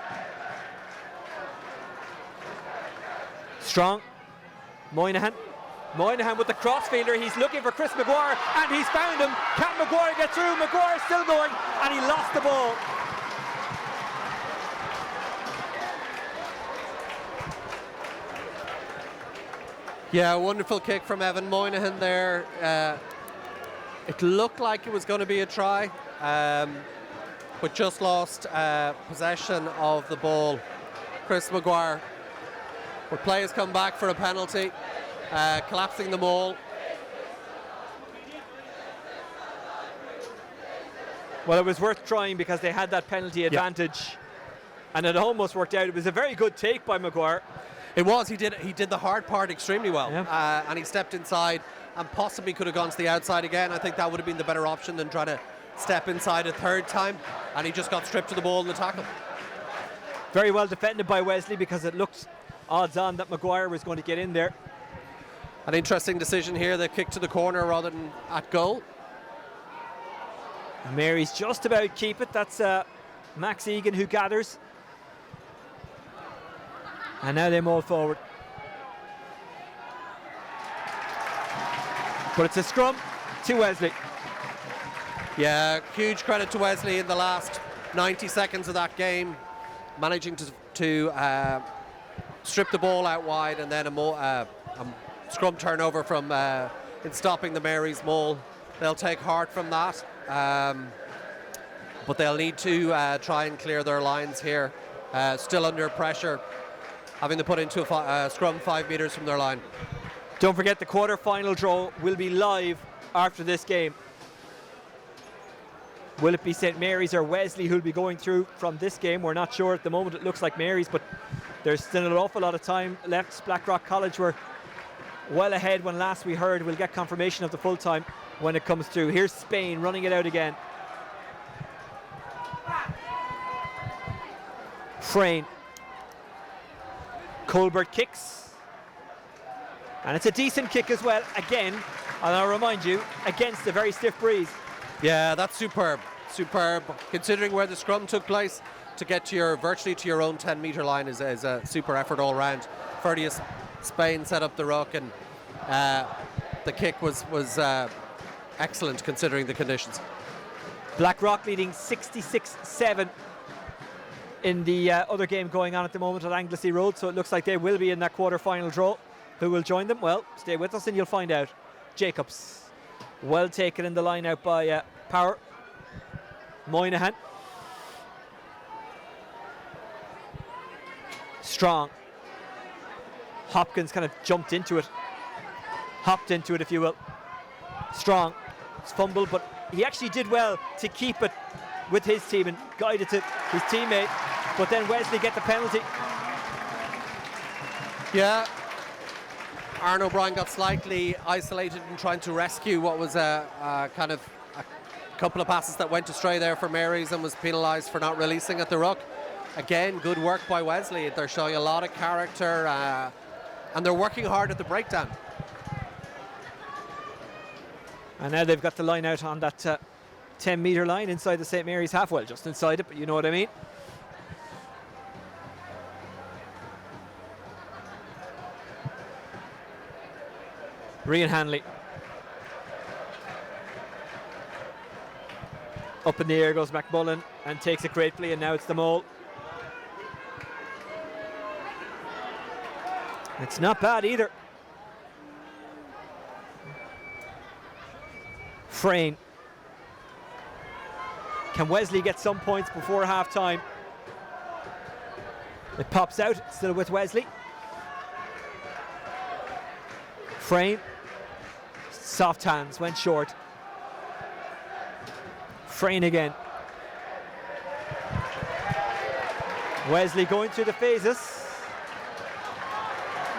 Strong. Moynihan. Moynihan with the crossfielder. He's looking for Chris Maguire, and he's found him. Can Maguire get through? Maguire's still going, and he lost the ball. Yeah, wonderful kick from Evan Moynihan there. It looked like it was going to be a try, but just lost possession of the ball. Chris Maguire. But play has come back for a penalty, collapsing the maul. Well, it was worth trying because they had that penalty advantage, and it almost worked out. It was a very good take by Maguire. It was. He did the hard part extremely well, Yeah. and he stepped inside and possibly could have gone to the outside again. I think that would have been the better option than trying to step inside a third time, and he just got stripped to the ball in the tackle. Very well defended by Wesley because it looked odds on that Maguire was going to get in there. An interesting decision here. They kicked to the corner rather than at goal. Mary's just about keep it. That's Max Egan who gathers. And now they maul forward. But it's a scrum to Wesley. Yeah, huge credit to Wesley in the last 90 seconds of that game, managing to strip the ball out wide, and then a scrum turnover from in stopping the Mary's maul. They'll take heart from that, but they'll need to try and clear their lines here. Still under pressure, having to put into a scrum 5 metres from their line. Don't forget the quarter-final draw will be live after this game. Will it be St. Mary's or Wesley who'll be going through from this game? We're not sure at the moment. It looks like Mary's, but there's still an awful lot of time left. Blackrock College were well ahead when last we heard. We'll get confirmation of the full time when it comes through. Here's Spain running it out again. Frayne. Colbert kicks. And it's a decent kick as well, again, and I'll remind you, against a very stiff breeze. Yeah, that's superb. Superb. Considering where the scrum took place, to get to virtually to your own 10-metre line is a super effort all round. Ferdius Spain set up the ruck, and the kick was excellent considering the conditions. Blackrock leading 66-7 in the other game going on at the moment at Anglesey Road, so it looks like they will be in that quarter-final draw. Who will join them? Well, stay with us and you'll find out. Jacobs, well taken in the line out by Power. Moynihan. Strong. Hopkins kind of jumped into it. Hopped into it, if you will. Strong. It's fumbled, but he actually did well to keep it with his team and guide it to his teammate. But then Wesley get the penalty. Yeah. Aaron O'Brien got slightly isolated in trying to rescue what was a kind of a couple of passes that went astray there for Mary's, and was penalised for not releasing at the ruck. Again, good work by Wesley. They're showing a lot of character, and they're working hard at the breakdown. And now they've got the line out on that 10-metre line inside the St. Mary's half. Well, just inside it, but you know what I mean. Rian Hanley. Up in the air goes McMullen and takes it gratefully, and now it's the maul. It's not bad either. Frayne. Can Wesley get some points before half-time? It pops out, still with Wesley. Frayne, soft hands, went short. Frayne again. Wesley going through the phases.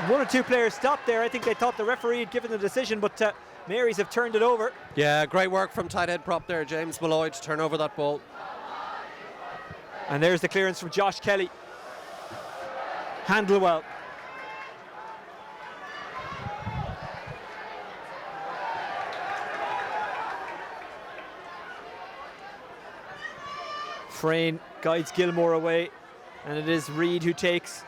One or two players stopped there. I think they thought the referee had given the decision, but Marys have turned it over. Yeah, great work from tight head prop there, James Malloy, to turn over that ball. And there's the clearance from Josh Kelly. Handle well. Frayne guides Gilmore away, and it is Reid who takes.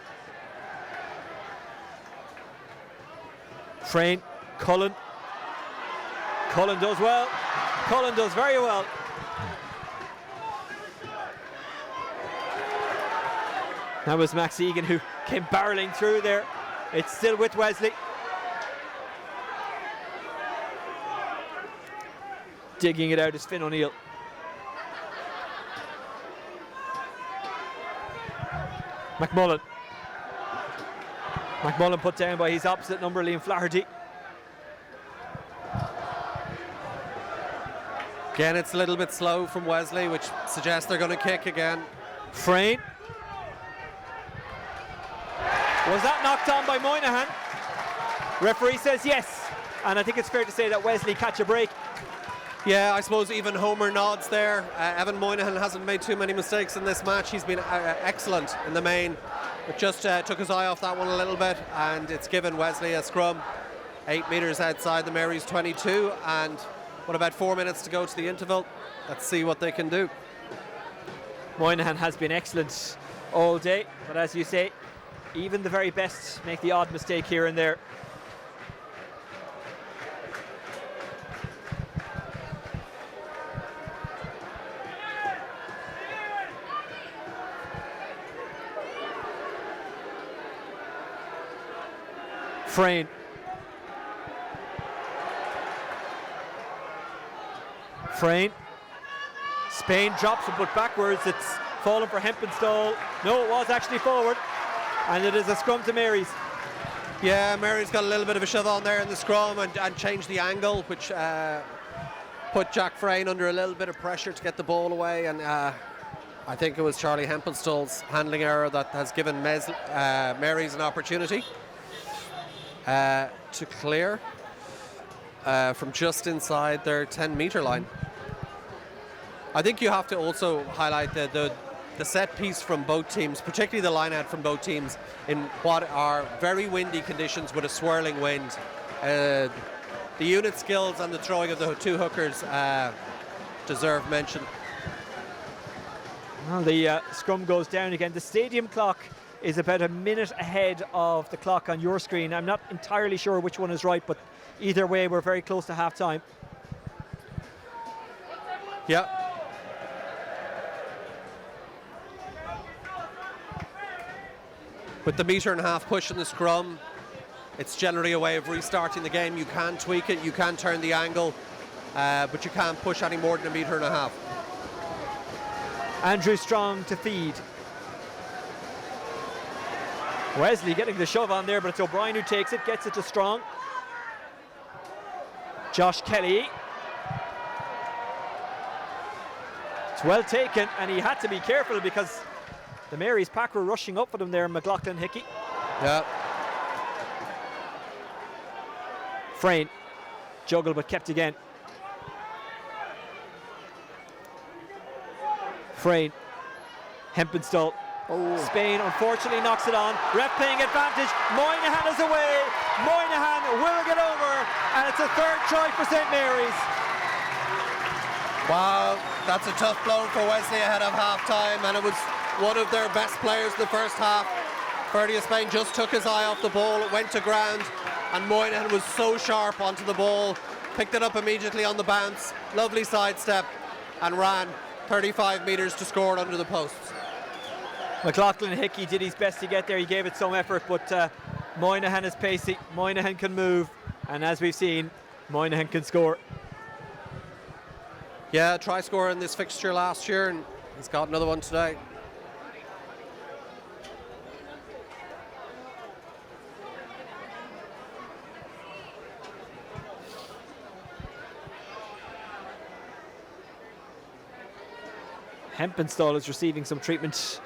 Frayne, Cullen. Cullen does well. Cullen does very well. That was Max Egan who came barreling through there. It's still with Wesley. Digging it out is Finn O'Neill. McMullen. McMullen put down by his opposite number, Liam Flaherty. Again, it's a little bit slow from Wesley, which suggests they're going to kick again. Frayne. Was that knocked on by Moynihan? Referee says yes. And I think it's fair to say that Wesley catch a break. Yeah, I suppose even Homer nods there. Evan Moynihan hasn't made too many mistakes in this match. He's been excellent in the main, but just took his eye off that one a little bit, and it's given Wesley a scrum 8 metres outside the Marys 22, and what, about 4 minutes to go to the interval. Let's see what they can do. Moynihan has been excellent all day, but as you say, even the very best make the odd mistake here and there. Frayne. Frayne. Spain drops it, but backwards. It's fallen for Hempenstall. No, it was actually forward. And it is a scrum to Marys. Yeah, Mary's got a little bit of a shove on there in the scrum and changed the angle, which put Jack Frayne under a little bit of pressure to get the ball away. And I think it was Charlie Hempenstall's handling error that has given Marys an opportunity to clear from just inside their 10-metre line. I think you have to also highlight the set piece from both teams, particularly the line out from both teams, in what are very windy conditions with a swirling wind. The unit skills and the throwing of the two hookers deserve mention. Well, the scrum goes down again. The stadium clock is about a minute ahead of the clock on your screen. I'm not entirely sure which one is right, but either way, we're very close to half-time. Yeah. With the metre and a half push in the scrum, it's generally a way of restarting the game. You can tweak it, you can turn the angle, but you can't push any more than a metre and a half. Andrew Strong to feed. Wesley getting the shove on there, but it's O'Brien who takes it, gets it to Strong. Josh Kelly. It's well taken, and he had to be careful because the Marys pack were rushing up for them there, McLaughlin Hickey. Yeah. Frayne, juggle but kept again. Frayne, Hempenstall. Oh. Spain unfortunately knocks it on. Ref playing advantage. Moynihan is away. Moynihan will get over, and it's a third try for St Mary's. Wow, that's a tough blow for Wesley ahead of half-time, and it was one of their best players in the first half. Ferdy of Spain just took his eye off the ball, it went to ground, and Moynihan was so sharp onto the ball, picked it up immediately on the bounce, lovely sidestep, and ran 35 metres to score it under the posts. McLaughlin Hickey did his best to get there, he gave it some effort, but Moynihan is pacey, Moynihan can move, and as we've seen, Moynihan can score. Yeah, try scorer in this fixture last year, and he's got another one today. Hempenstall is receiving some treatment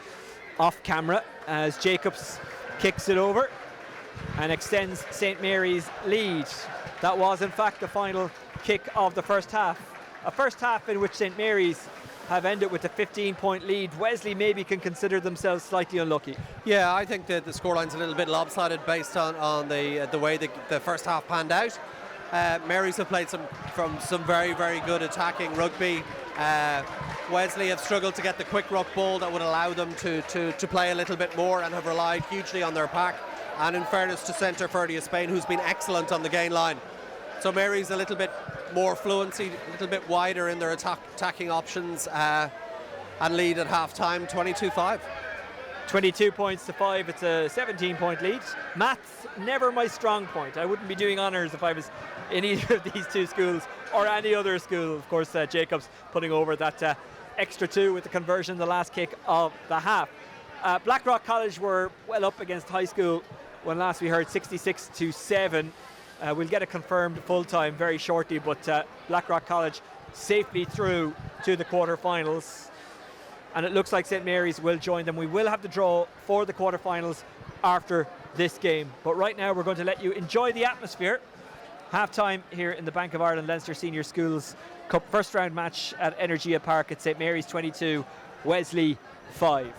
off camera as Jacobs kicks it over and extends St. Mary's lead. That was in fact the final kick of the first half. A first half in which St. Mary's have ended with a 15-point lead. Wesley maybe can consider themselves slightly unlucky. Yeah, I think that the scoreline's a little bit lopsided based on the way the first half panned out. Mary's have played some very, very good attacking rugby. Wesley have struggled to get the quick ruck ball that would allow them to play a little bit more, and have relied hugely on their pack. And in fairness to centre Ferdy of Spain, who's been excellent on the gain line. So Mary's a little bit more fluency, a little bit wider in their attacking options, and lead at half time 22-5. 22 points to 5. It's a 17-point lead. Maths, never my strong point. I wouldn't be doing honours if I was in either of these two schools or any other school. Of course, Jacobs putting over that extra 2 with the conversion in the last kick of the half. Blackrock College were well up against High School when last we heard 66-7. We'll get it confirmed full-time very shortly, but Blackrock College safely through to the quarter-finals. And it looks like St. Mary's will join them. We will have the draw for the quarter-finals after this game. But right now we're going to let you enjoy the atmosphere. Half-time here in the Bank of Ireland Leinster Senior Schools Cup first round match at Energia Park at St. Mary's 22, Wesley 5.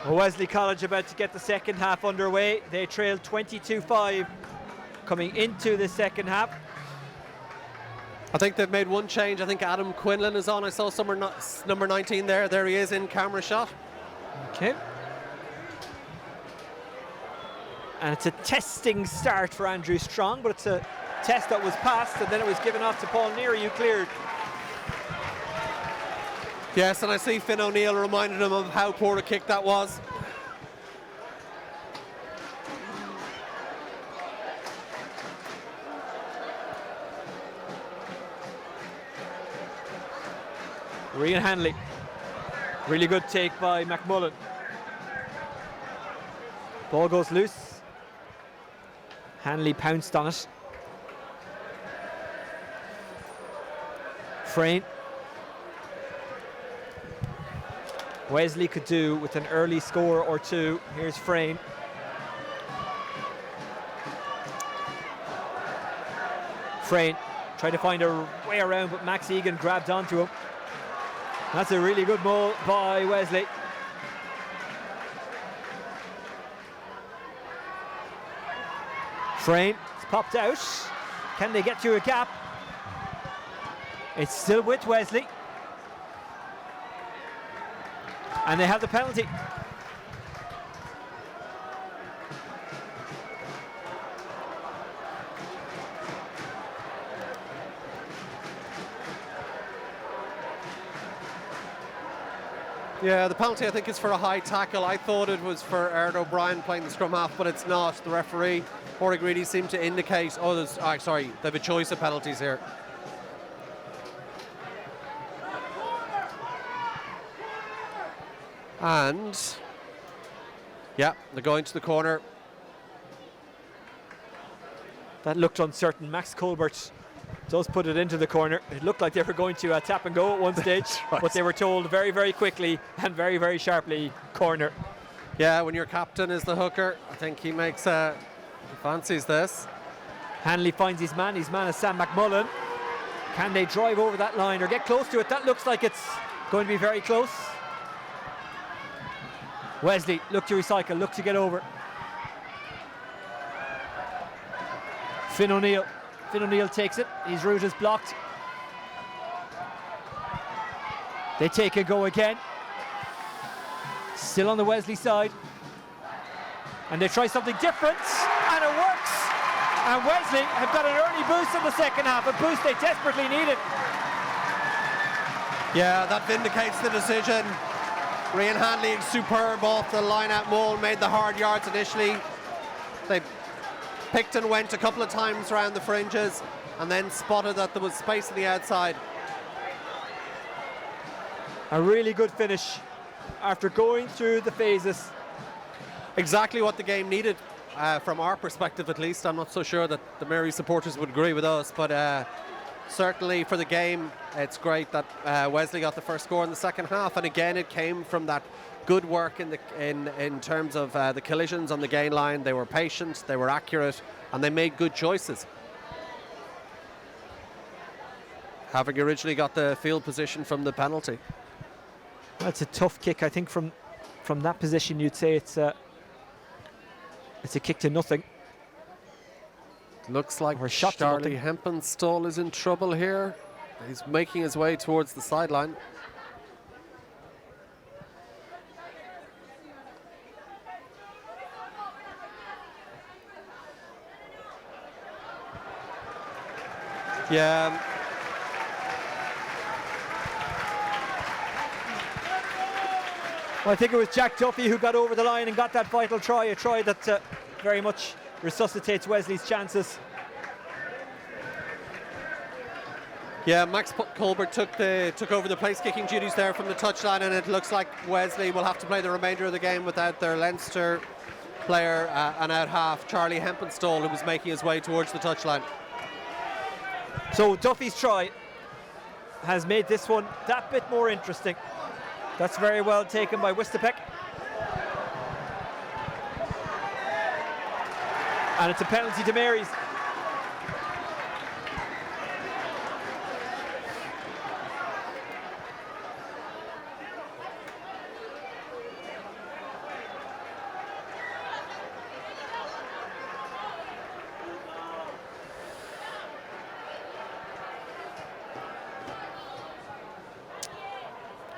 Well, Wesley College about to get the second half underway. They trailed 22-5 coming into the second half. I think they've made one change. I think Adam Quinlan is on. I saw number 19 there. There he is in camera shot. Okay. And it's a testing start for Andrew Strong, but it's a test that was passed and then it was given off to Paul Neary, who cleared. Yes, and I see Finn O'Neill reminded him of how poor a kick that was. Rian Hanley. Really good take by McMullen. Ball goes loose. Hanley pounced on it. Frayne. Wesley could do with an early score or two. Here's Frayne. Frayne tried to find a way around, but Max Egan grabbed onto him. That's a really good ball by Wesley. Frayne, it's popped out. Can they get to a gap? It's still with Wesley. And they have the penalty. Yeah, the penalty I think is for a high tackle. I thought it was for Aaron O'Brien playing the scrum half, but it's not. The referee, Pádraig Reedy, seemed to indicate, sorry, they have a choice of penalties here. And, yeah, they're going to the corner. That looked uncertain. Max Colbert does put it into the corner. It looked like they were going to tap and go at one stage, right. But they were told very, very quickly and very, very sharply, corner. Yeah, when your captain is the hooker, I think he makes, he fancies this. Hanley finds his man is Sam McMullen. Can they drive over that line or get close to it? That looks like it's going to be very close. Wesley, look to recycle, look to get over. Finn O'Neill. Finn O'Neill takes it. His route is blocked. They take a go again. Still on the Wesley side. And they try something different, and it works. And Wesley have got an early boost in the second half, a boost they desperately needed. Yeah, that vindicates the decision. Rian Hanley, superb off the line-out maul, made the hard yards initially. They picked and went a couple of times around the fringes and then spotted that there was space on the outside. A really good finish after going through the phases. Exactly what the game needed, from our perspective at least. I'm not so sure that the Mary supporters would agree with us, but certainly for the game, it's great that Wesley got the first score in the second half, and again it came from that good work in terms of the collisions on the gain line. They were patient, they were accurate, and they made good choices. Having originally got the field position from the penalty. That's a tough kick. I think from that position you'd say it's a kick to nothing. Looks like shot to Charlie nothing. Hempenstall is in trouble here. He's making his way towards the sideline. Yeah. Well, I think it was Jack Duffy who got over the line and got that vital try, a try that very much resuscitates Wesley's chances. Yeah, Max Colbert took over the place kicking duties there from the touchline, and it looks like Wesley will have to play the remainder of the game without their Leinster player and out half, Charlie Hempenstall, who was making his way towards the touchline. So Duffy's try has made this one that bit more interesting. That's very well taken by Wistapek. And it's a penalty to Mary's.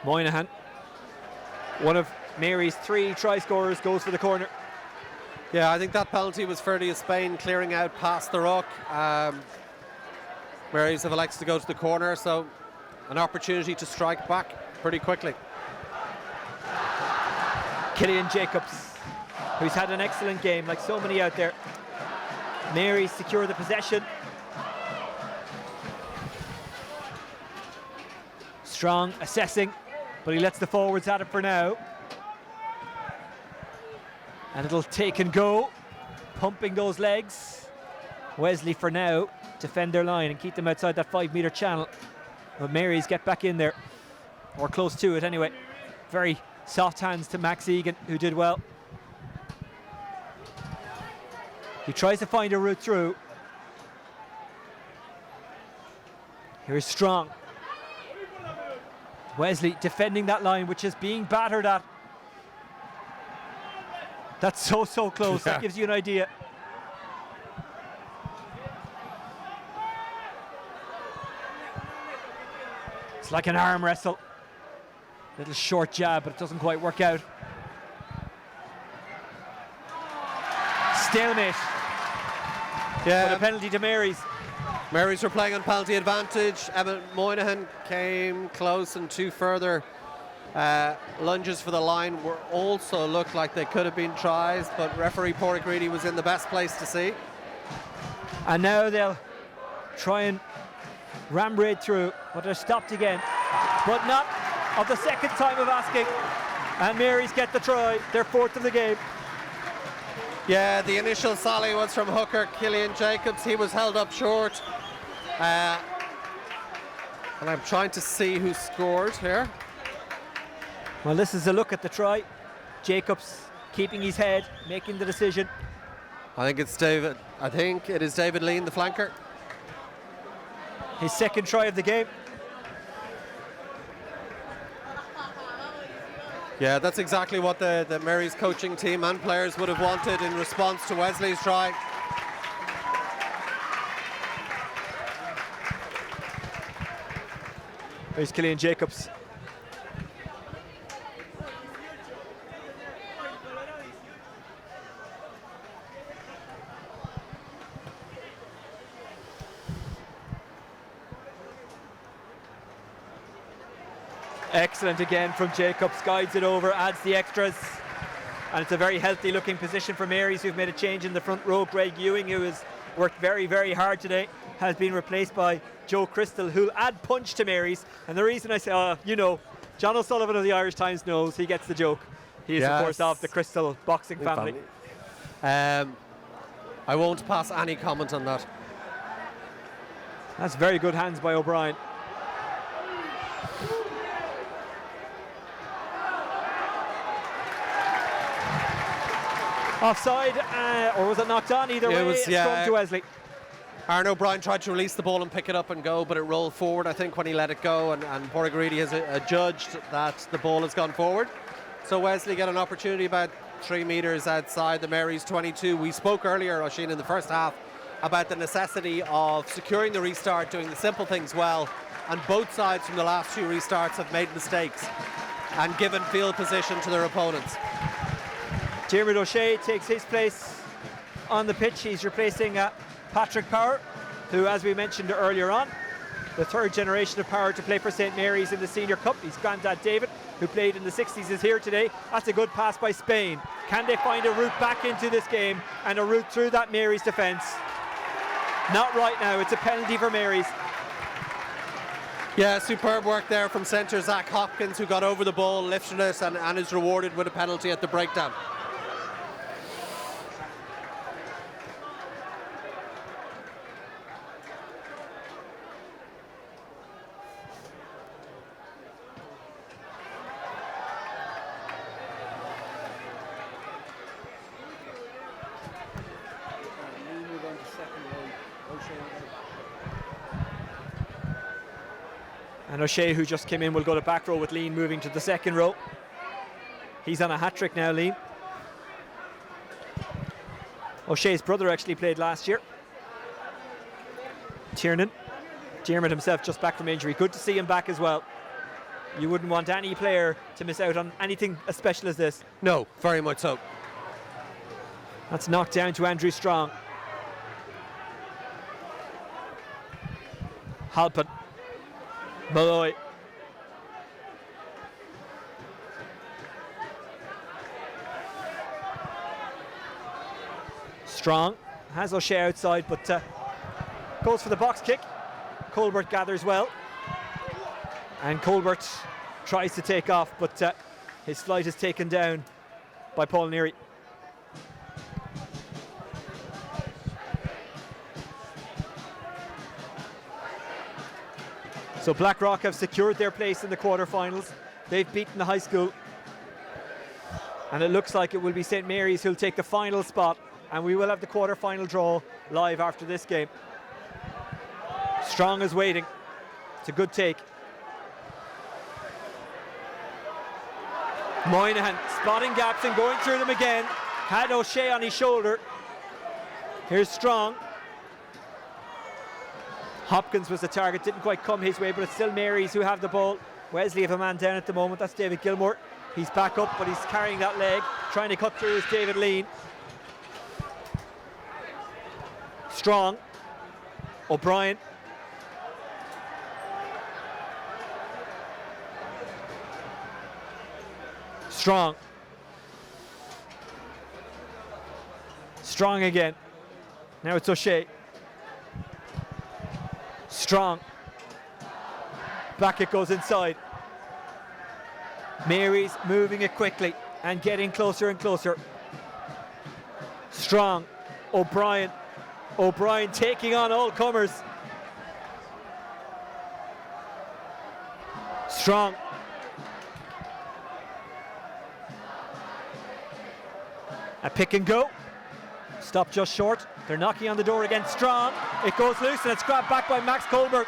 Moynihan, one of Mary's 3 try scorers, goes for the corner. Yeah, I think that penalty was fairly of Spain clearing out past the ruck. Mary's have elected to go to the corner, so an opportunity to strike back pretty quickly. Killian Jacobs, who's had an excellent game, like so many out there. Mary secure the possession. Strong assessing, but he lets the forwards at it for now. And it'll take and go, pumping those legs. Wesley for now defend their line and keep them outside that 5-metre channel. But Mary's get back in there, or close to it anyway. Very soft hands to Max Egan, who did well. He tries to find a route through. Here's Strong. Wesley defending that line, which is being battered at. That's so close. Yeah. That gives you an idea. It's like an arm wrestle. Little short jab, but it doesn't quite work out. Stalemate. Yeah. But a penalty to Mary's. Mary's were playing on penalty advantage. Emma Moynihan came close, and 2 further lunges for the line were also looked like they could have been tries, but referee Porrick Reedy was in the best place to see. And now they'll try and ram raid through, but they're stopped again. But not of the second time of asking. And Mary's get the try, their 4th of the game. Yeah, the initial sally was from hooker Killian Jacobs. He was held up short. And I'm trying to see who scored here. Well, this is a look at the try. Jacobs keeping his head, making the decision. I think it is David Lean, the flanker. His 2nd try of the game. Yeah, that's exactly what the Mary's coaching team and players would have wanted in response to Wesley's try. There's Killian Jacobs. Excellent again from Jacobs, guides it over, adds the extras. And it's a very healthy looking position for Mary's, who've made a change in the front row. Greg Ewing, who has worked very hard today, has been replaced by Joe Crystal, who'll add punch to Mary's. And the reason I say, John O'Sullivan of the Irish Times knows, he gets the joke. He is, of course, of the Crystal boxing family. I won't pass any comment on that. That's very good hands by O'Brien. Offside, or was it knocked on? Either way, it's gone to Wesley. Aaron O'Brien tried to release the ball and pick it up and go, but it rolled forward, I think, when he let it go, and Porrick Reedy has adjudged that the ball has gone forward. So Wesley get an opportunity about 3 metres outside the Mary's 22. We spoke earlier, Oisin, in the first half about the necessity of securing the restart, doing the simple things well, and both sides from the last 2 restarts have made mistakes and given field position to their opponents. Diarmuid O'Shea takes his place on the pitch. He's replacing Patrick Power, who, as we mentioned earlier on, the 3rd generation of Power to play for St Mary's in the Senior Cup. His granddad David, who played in the 60s, is here today. That's a good pass by Spain. Can they find a route back into this game and a route through that Mary's defence? Not right now. It's a penalty for Mary's. Yeah, superb work there from centre Zach Hopkins, who got over the ball, lifted it, and is rewarded with a penalty at the breakdown. And O'Shea, who just came in, will go to back row with Lean moving to the 2nd row. He's on a hat-trick now, Lean. O'Shea's brother actually played last year. Tiernan. Diarmuid himself just back from injury. Good to see him back as well. You wouldn't want any player to miss out on anything as special as this. No, very much so. That's knocked down to Andrew Strong. Halpin. Malloy. Strong has O'Shea outside, but goes for the box kick. Colbert gathers well, and Colbert tries to take off, but his flight is taken down by Paul Neary. So Blackrock have secured their place in the quarterfinals. They've beaten the high school, and it looks like it will be St. Mary's who'll take the final spot, and we will have the quarter-final draw live after this game. Strong is waiting. It's a good take. Moynihan spotting gaps and going through them again. Had O'Shea on his shoulder. Here's Strong. Hopkins was the target, didn't quite come his way, but it's still Mary's who have the ball. Wesley have a man down at the moment, that's David Gilmore. He's back up, but he's carrying that leg. Trying to cut through is David Lean. Strong. O'Brien. Strong. Strong again. Now it's O'Shea. Strong. Back it goes inside. Mary's moving it quickly and getting closer and closer. Strong. O'Brien. O'Brien taking on all comers. Strong. A pick and go. Stop just short. They're knocking on the door again. Strong. It goes loose and it's grabbed back by Max Colbert.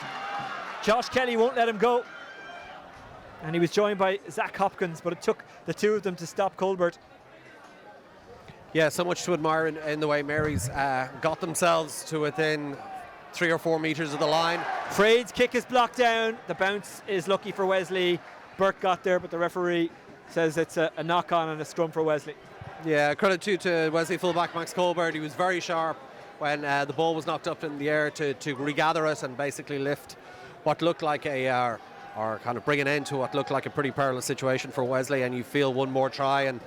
Josh Kelly won't let him go. And he was joined by Zach Hopkins, but it took the two of them to stop Colbert. Yeah, so much to admire in the way Mary's got themselves to within 3 or 4 meters of the line. Frade's kick is blocked down. The bounce is lucky for Wesley. Burke got there, but the referee says it's a knock-on and a scrum for Wesley. Yeah, credit to Wesley fullback Max Colbert. He was very sharp when the ball was knocked up in the air to regather it and basically lift what looked like or kind of bring an end to what looked like a pretty perilous situation for Wesley. And you feel one more try and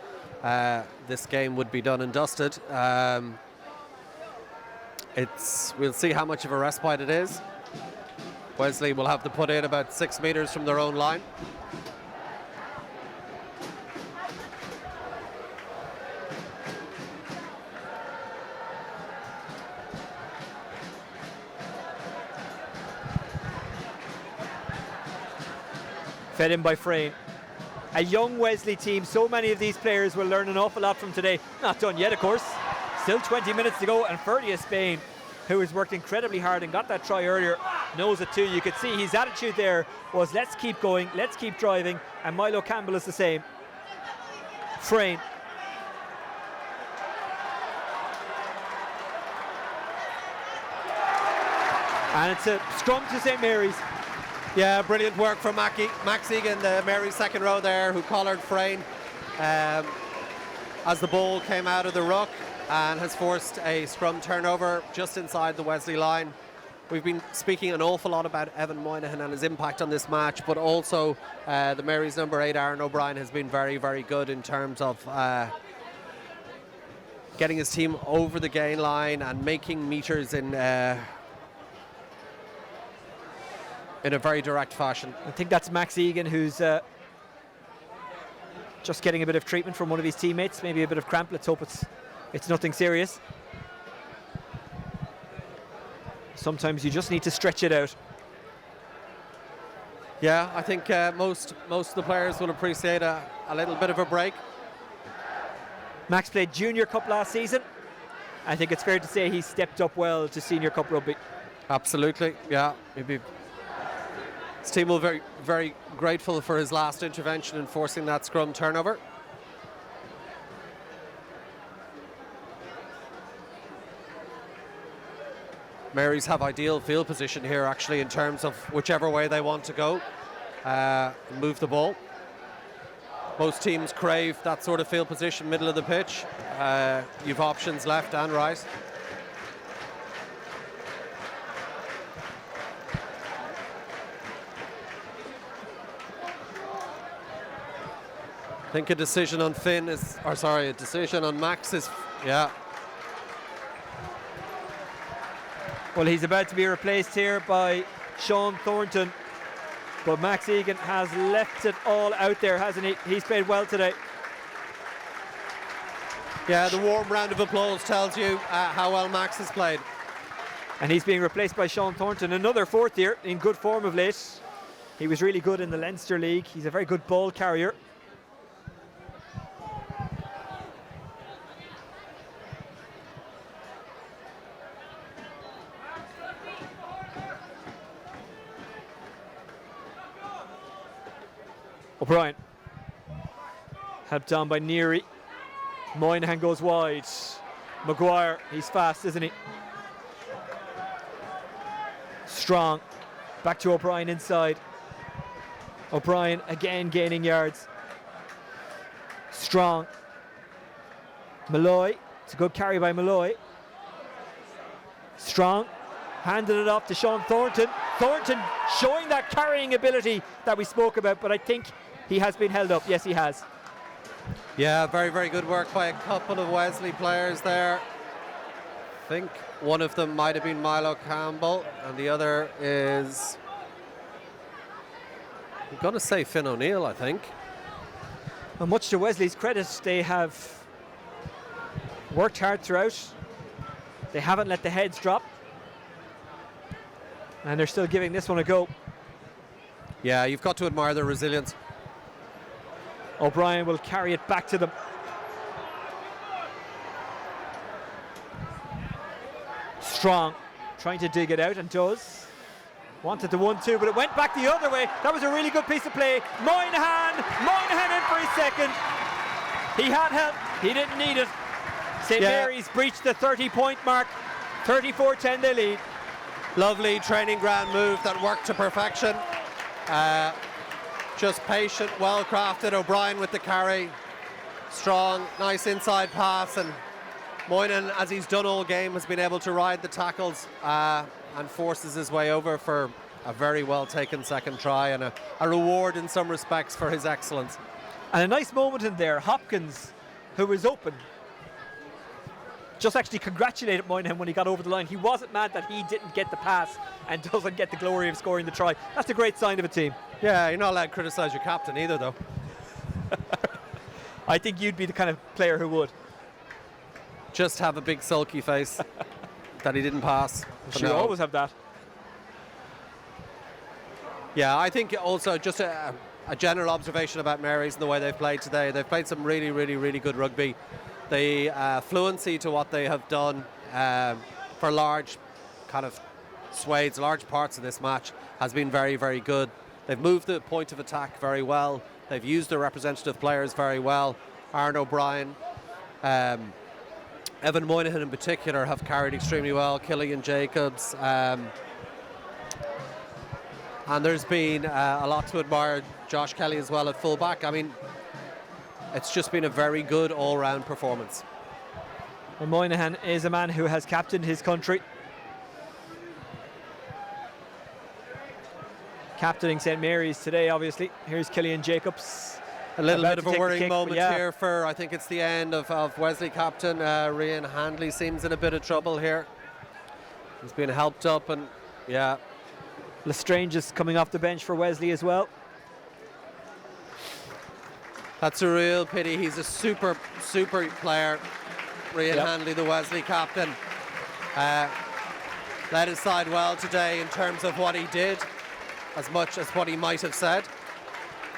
this game would be done and dusted. We'll see how much of a respite it is. Wesley will have to put in about 6 meters from their own line. Fed in by Frame. A young Wesley team, so many of these players will learn an awful lot from today. Not done yet, of course. Still 20 minutes to go, and Ferdy of Spain, who has worked incredibly hard and got that try earlier, knows it too. You could see his attitude there was let's keep going, let's keep driving, and Milo Campbell is the same. Frame. And it's a scrum to St. Mary's. Yeah, brilliant work from Max Egan, the Mary's second row there, who collared Frayne as the ball came out of the ruck and has forced a scrum turnover just inside the Wesley line. We've been speaking an awful lot about Evan Moynihan and his impact on this match, but also the Mary's number 8, Aaron O'Brien, has been very, very good in terms of getting his team over the gain line and making meters in a very direct fashion. I think that's Max Egan, who's just getting a bit of treatment from one of his teammates, maybe a bit of cramp. Let's hope it's nothing serious. Sometimes you just need to stretch it out. Yeah, I think most of the players will appreciate a little bit of a break. Max played Junior Cup last season. I think it's fair to say he stepped up well to Senior Cup rugby. Absolutely, yeah. His team will be very, very grateful for his last intervention in forcing that scrum turnover. Mary's have ideal field position here, actually, in terms of whichever way they want to go. move the ball. Most teams crave that sort of field position, middle of the pitch. You've options left and right. I think a decision on Finn is, or sorry, a decision on Max is, yeah. Well, he's about to be replaced here by Sean Thornton, but Max Egan has left it all out there, hasn't he? He's played well today. Yeah, the warm round of applause tells you how well Max has played. And he's being replaced by Sean Thornton, another fourth year, in good form of late. He was really good in the Leinster League. He's a very good ball carrier. O'Brien, helped on by Neary. Moynihan goes wide. Maguire, he's fast, isn't he? Strong, back to O'Brien inside. O'Brien again gaining yards. Strong. Malloy, it's a good carry by Malloy. Strong, handed it off to Sean Thornton. Thornton showing that carrying ability that we spoke about, but I think he has been held up. Yes, he has. Yeah, very, very good work by a couple of Wesley players there. I think one of them might have been Milo Campbell, and the other is, I'm going to say Finn O'Neill, I think. And much to Wesley's credit, they have worked hard throughout. They haven't let the heads drop. And they're still giving this one a go. Yeah, you've got to admire their resilience. O'Brien will carry it back to them. Strong, trying to dig it out, and does. Wanted the 1-2, but it went back the other way. That was a really good piece of play. Moynihan in for his second. He had help, he didn't need it. St. Mary's breached the 30-point mark. 34-10 they lead. Lovely training ground move that worked to perfection. Just patient, well crafted. O'Brien with the carry. Strong, nice inside pass, and Moynihan, as he's done all game, has been able to ride the tackles and forces his way over for a very well taken second try, and a reward in some respects for his excellence. And a nice moment in there. Hopkins, who was open, just actually congratulated Moynihan when he got over the line. He wasn't mad that he didn't get the pass and doesn't get the glory of scoring the try. That's a great sign of a team. Yeah, you're not allowed to criticise your captain either, though. I think you'd be the kind of player who would. Just have a big sulky face that he didn't pass. Should always have that. Yeah, I think also just a general observation about Mary's and the way they've played today. They've played some really, really, really good rugby. The fluency to what they have done for large kind of swathes, large parts of this match has been very, very good. They've moved the point of attack very well. They've used their representative players very well. Aaron O'Brien, Evan Moynihan in particular have carried extremely well. Killian Jacobs. And there's been a lot to admire. Josh Kelly as well at fullback. I mean, it's just been a very good all-round performance. Well, Moynihan is a man who has captained his country. Captaining St. Mary's today, obviously. Here's Killian Jacobs. A little bit of a worrying moment here for, I think it's the end of Wesley captain. Rian Handley seems in a bit of trouble here. He's been helped up, and yeah. Lestrange is coming off the bench for Wesley as well. That's a real pity. He's a super, super player. Rian Handley, the Wesley captain. Led his side well today in terms of what he did, as much as what he might have said.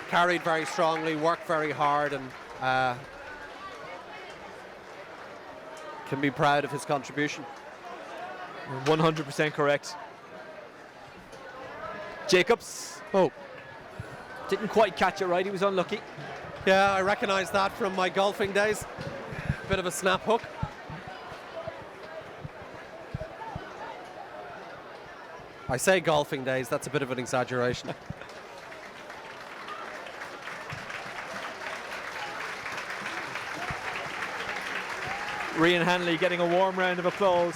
Carried very strongly, worked very hard, and can be proud of his contribution. 100% correct. Jacobs. Didn't quite catch it right, he was unlucky. Yeah, I recognise that from my golfing days. Bit of a snap hook. I say golfing days, that's a bit of an exaggeration. Rian Hanley getting a warm round of applause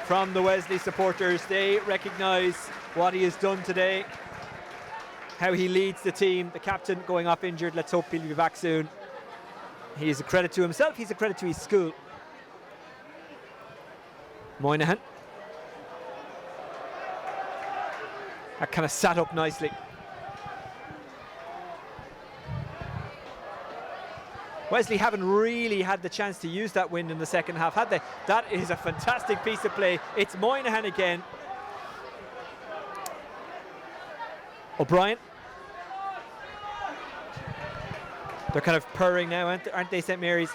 from the Wesley supporters. They recognise what he has done today, how he leads the team. The captain going off injured. Let's hope he'll be back soon. He's a credit to himself. He's a credit to his school. Moynihan. That kind of sat up nicely. Wesley haven't really had the chance to use that wind in the second half, had they? That is a fantastic piece of play. It's Moynihan again. O'Brien. They're kind of purring now, aren't they, St. Mary's?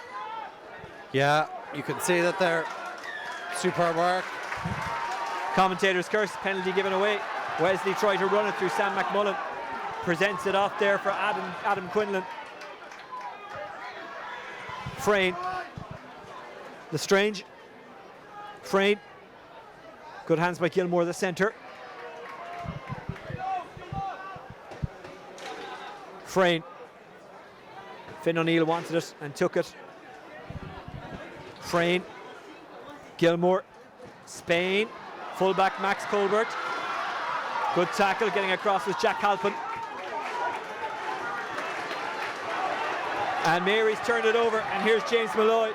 Yeah, you can see that they're superb work. Commentators curse, penalty given away. Wesley tried to run it through Sam McMullen. Presents it off there for Adam Quinlan. Frayne. Lestrange. Frayne. Good hands by Gilmore, the centre. Frayne. Finn O'Neill wanted it and took it. Frayne. Gilmore. Spain. Fullback Max Colbert. Good tackle, getting across with Jack Halpin. And Mary's turned it over, and here's James Malloy.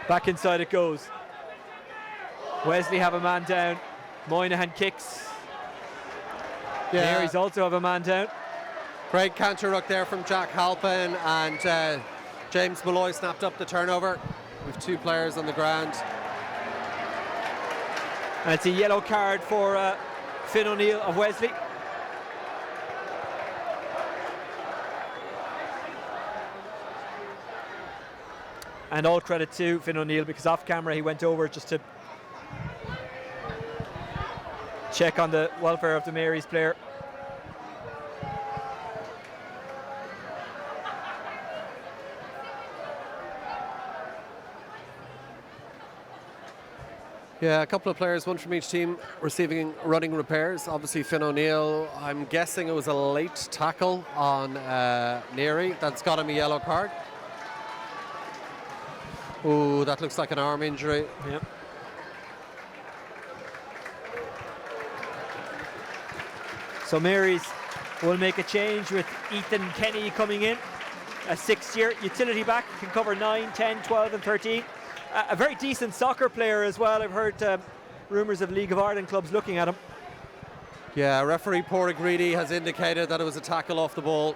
Back inside it goes. Wesley have a man down. Moynihan kicks. Yeah. Mary's also have a man down. Great counter ruck there from Jack Halpin, and James Malloy snapped up the turnover with two players on the ground. And it's a yellow card for Finn O'Neill of Wesley. And all credit to Finn O'Neill, because off camera he went over just to check on the welfare of the Mary's player. Yeah, a couple of players, one from each team, receiving running repairs. Obviously, Finn O'Neill, I'm guessing it was a late tackle on Neary. That's got him a yellow card. Ooh, that looks like an arm injury. Yep. So Mary's will make a change with Ethan Kenny coming in. A sixth-year utility back, can cover 9, 10, 12 and 13. A very decent soccer player as well. I've heard rumours of League of Ireland clubs looking at him. Yeah, referee Portagredi has indicated that it was a tackle off the ball.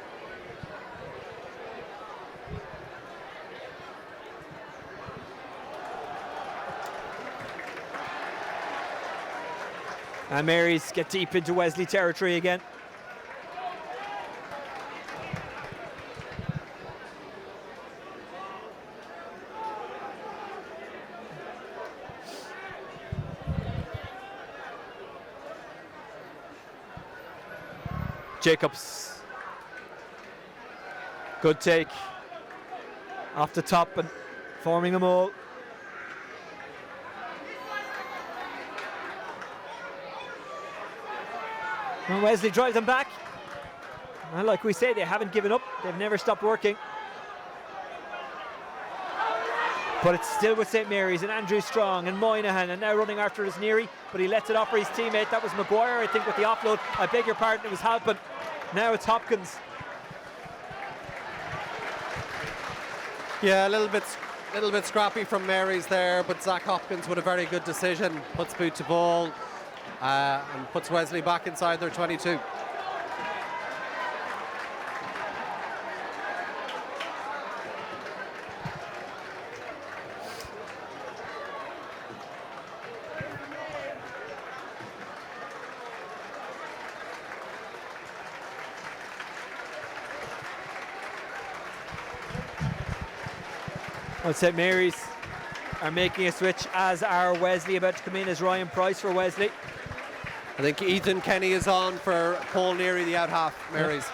And Mary's get deep into Wesley territory again. Jacobs. Good take. Off the top and forming them all. And Wesley drives them back. And like we say, they haven't given up. They've never stopped working. But it's still with St. Mary's and Andrew Strong and Moynihan, and now running after his Neary, but he lets it off for his teammate. That was Maguire, I think, with the offload. I beg your pardon, it was Halpin. Now it's Hopkins. Yeah, a little bit scrappy from Mary's there, but Zach Hopkins with a very good decision. Puts boot to ball and puts Wesley back inside their 22. Well, St. Mary's are making a switch, as are Wesley. About to come in is Ryan Price for Wesley. I think Ethan Kenny is on for Paul Neary, the out half, Mary's.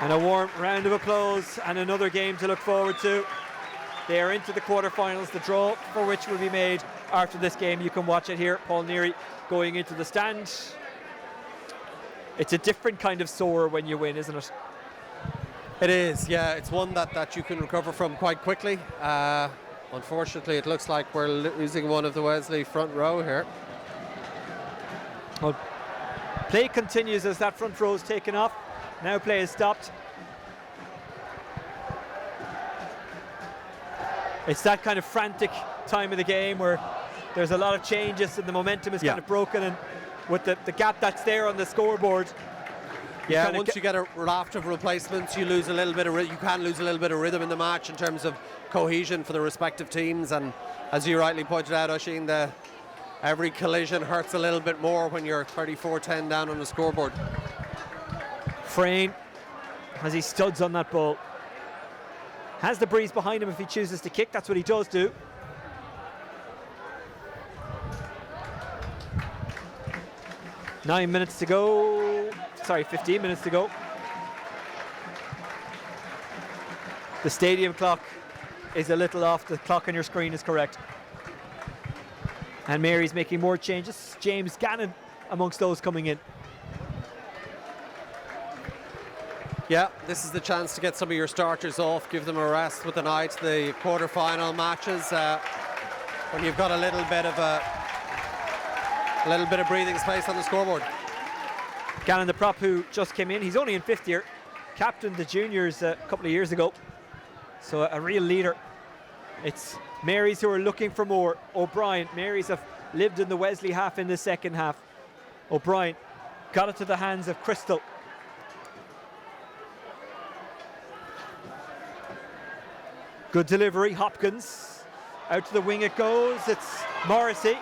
And a warm round of applause and another game to look forward to. They are into the quarterfinals, the draw for which will be made after this game. You can watch it here. Paul Neary going into the stand. It's a different kind of sore when you win, isn't it? It is, yeah. It's one that you can recover from quite quickly. Unfortunately, it looks like we're losing one of the Wesley front row here. Well, play continues as that front row is taken off. Now play is stopped. It's that kind of frantic time of the game where there's a lot of changes and the momentum is kind of broken, and with the gap that's there on the scoreboard. Yeah, once you get a raft of replacements, you lose a little bit of you can lose a little bit of rhythm in the match in terms of cohesion for the respective teams. And as you rightly pointed out, Oisín, every collision hurts a little bit more when you're 34-10 down on the scoreboard. Frayne, as he studs on that ball, has the breeze behind him if he chooses to kick. That's what he does do. Nine minutes to go. Sorry, 15 minutes to go. The stadium clock is a little off. The clock on your screen is correct. And Mary's making more changes. James Gannon amongst those coming in. Yeah, this is the chance to get some of your starters off, give them a rest with an eye to the quarter-final matches. When you've got a little bit of breathing space on the scoreboard. Gannon, the prop who just came in, he's only in fifth year, captained the juniors a couple of years ago, so a real leader. It's Mary's who are looking for more. O'Brien, Mary's have lived in the Wesley half in the second half. O'Brien got it to the hands of Crystal. Good delivery, Hopkins. Out to the wing it goes, it's Morrissey.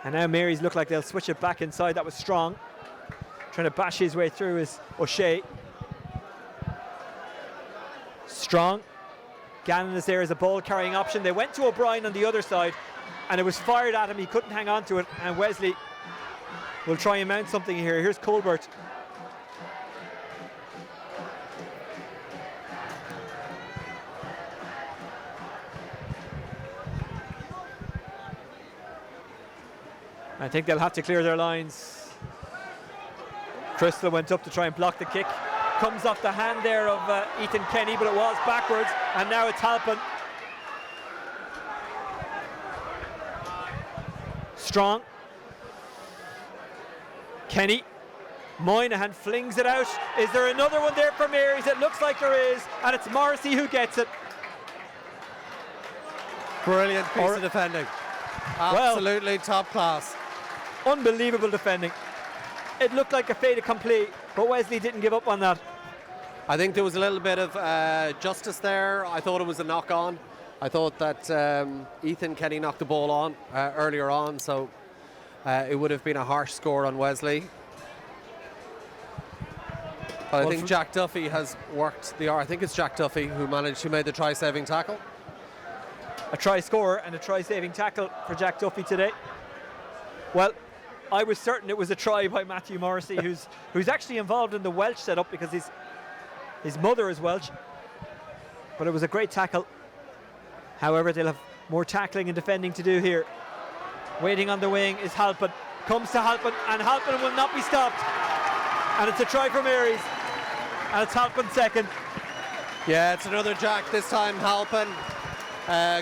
And now Mary's look like they'll switch it back inside. That was Strong. Trying to bash his way through is O'Shea. Strong. Gannon is there as a ball carrying option. They went to O'Brien on the other side and it was fired at him. He couldn't hang on to it, and Wesley will try and mount something here. Here's Colbert. I think they'll have to clear their lines. Crystal went up to try and block the kick. Comes off the hand there of Ethan Kenny, but it was backwards, and now it's Halpin. Strong. Kenny. Moynihan flings it out. Is there another one there for Mary's? It looks like there is, and it's Morrissey who gets it. Brilliant piece of defending. Absolutely top class. Unbelievable defending. It looked like a fait accompli, but Wesley didn't give up on that. I think there was a little bit of justice there. I thought it was a knock on. I thought that Ethan Kenny knocked the ball on earlier on, so it would have been a harsh score on Wesley. But I think Jack Duffy has worked the. I think it's Jack Duffy who made the try-saving tackle. A try scorer and a try-saving tackle for Jack Duffy today. Well, I was certain it was a try by Matthew Morrissey, who's actually involved in the Welsh setup because his mother is Welsh. But it was a great tackle. However, they'll have more tackling and defending to do here. Waiting on the wing is Halpin. Comes to Halpin, and Halpin will not be stopped. And it's a try for Mary's. And it's Halpin second. Yeah, it's another Jack, this time Halpin.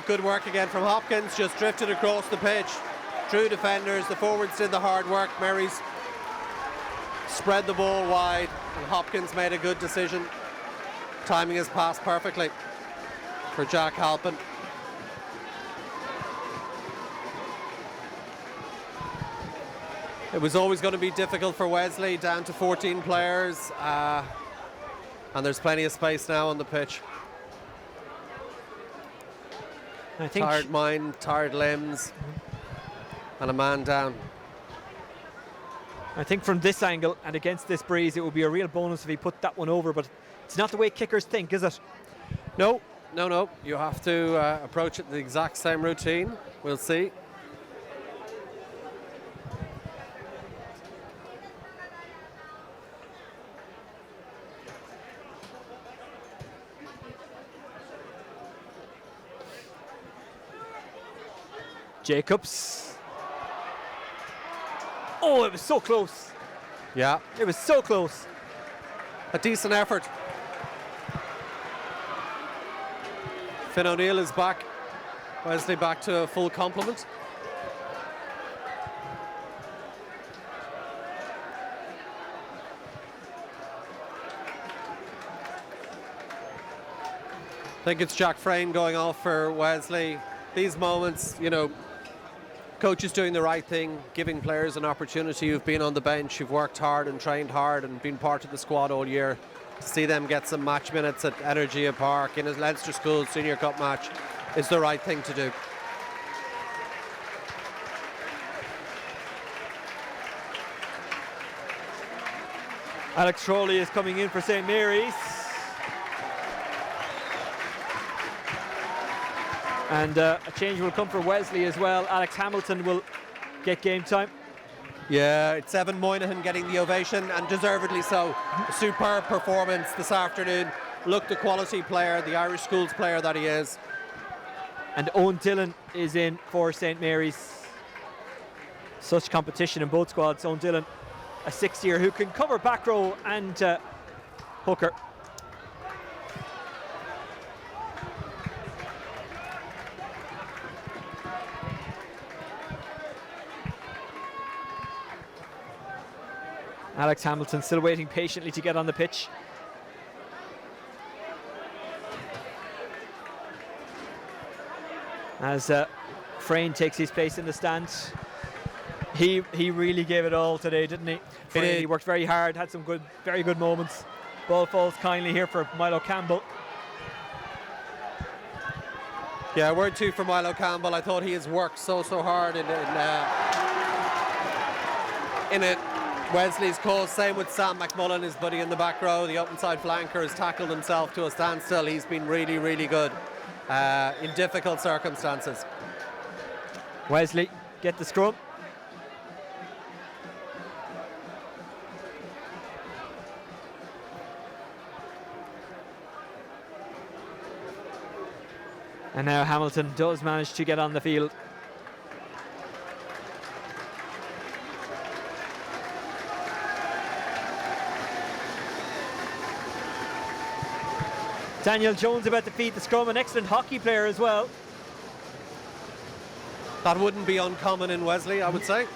Good work again from Hopkins, just drifted across the pitch. True defenders, the forwards did the hard work. Mary's spread the ball wide, and Hopkins made a good decision. Timing his pass perfectly for Jack Halpin. It was always going to be difficult for Wesley, down to 14 players, and there's plenty of space now on the pitch. I think tired mind, tired limbs, and a man down. I think from this angle and against this breeze, it would be a real bonus if he put that one over, but it's not the way kickers think, is it? No. You have to approach it the exact same routine. We'll see. Jacobs. Oh, it was so close. Yeah, It was so close. a decent effort. Finn O'Neill is back. Wesley back to a full complement. I think it's Jack Frayne going off for Wesley. These moments, you know, coach is doing the right thing, giving players an opportunity who've been on the bench, who've worked hard and trained hard and been part of the squad all year. To see them get some match minutes at Energia Park in a Leinster School Senior Cup match is the right thing to do. Alex Trolley is coming in for St. Mary's. And a change will come for Wesley as well. Alex Hamilton will get game time. Yeah, it's Evan Moynihan getting the ovation, and deservedly so. A superb performance this afternoon. Looked a quality player, the Irish schools player that he is. And Owen Dillon is in for St. Mary's. Such competition in both squads. Owen Dillon, a sixth-year who can cover back row and hooker. Alex Hamilton still waiting patiently to get on the pitch. As Frayne takes his place in the stands. He really gave it all today, didn't he? He worked very hard, had some very good moments. Ball falls kindly here for Milo Campbell. Yeah, word two for Milo Campbell. I thought he has worked so hard in it. Wesley's cause. Same with Sam McMullen, his buddy in the back row. The up inside flanker has tackled himself to a standstill. He's been really, really good in difficult circumstances. Wesley get the scrum. And now Hamilton does manage to get on the field. Daniel Jones about to feed the scrum, an excellent hockey player as well. That wouldn't be uncommon in Wesley, I would say.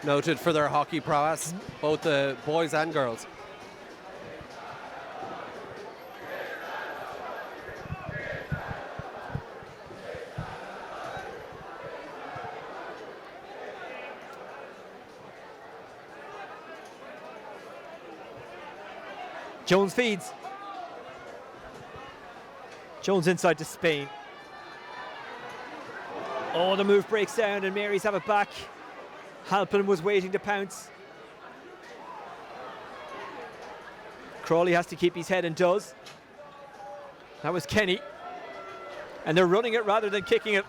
Noted for their hockey prowess, both the boys and girls. Jones feeds. Jones inside to Spain. Oh, the move breaks down and Mary's have it back. Halpin was waiting to pounce. Crawley has to keep his head and does. That was Kenny. And they're running it rather than kicking it.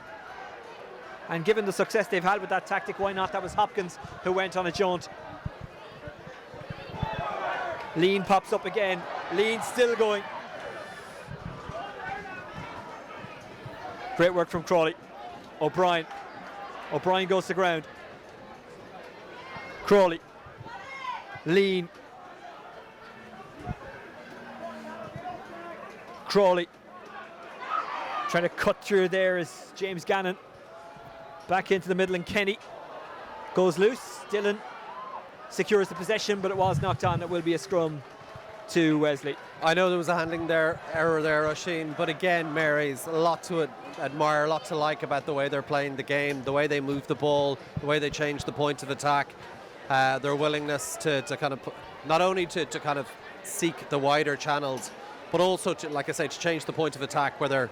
And given the success they've had with that tactic, why not? That was Hopkins who went on a jaunt. Lean pops up again. Lean still going. Great work from Crawley. O'Brien. O'Brien goes to ground. Crawley. Lean. Crawley. Trying to cut through there is James Gannon. Back into the middle and Kenny goes loose. Dillon secures the possession, but it was knocked on. It will be a scrum to Wesley. I know there was a handling error there, Oisin, but again, Mary's a lot to admire, a lot to like about the way they're playing the game, the way they move the ball, the way they change the point of attack, their willingness to kind of not only to kind of seek the wider channels, but also to, like I say, to change the point of attack where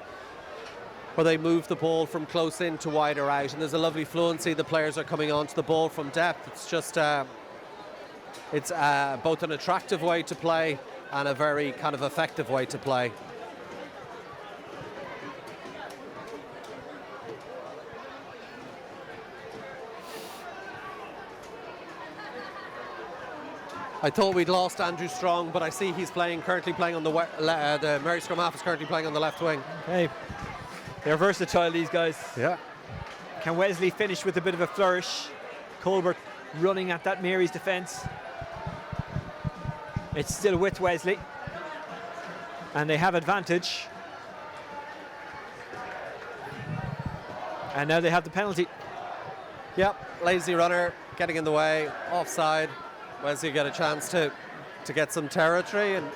they move the ball from close in to wider out, and there's a lovely fluency. The players are coming onto the ball from depth. It's just it's both an attractive way to play and a very kind of effective way to play. I thought we'd lost Andrew Strong, but I see he's currently playing on the Mary scrum half is currently playing on the left wing. Okay. They're versatile, these guys. Yeah. Can Wesley finish with a bit of a flourish? Colbert running at that Mary's defence. It's still with Wesley. And they have advantage. And now they have the penalty. Yep, lazy runner, getting in the way, offside. Wesley get a chance to get some territory, and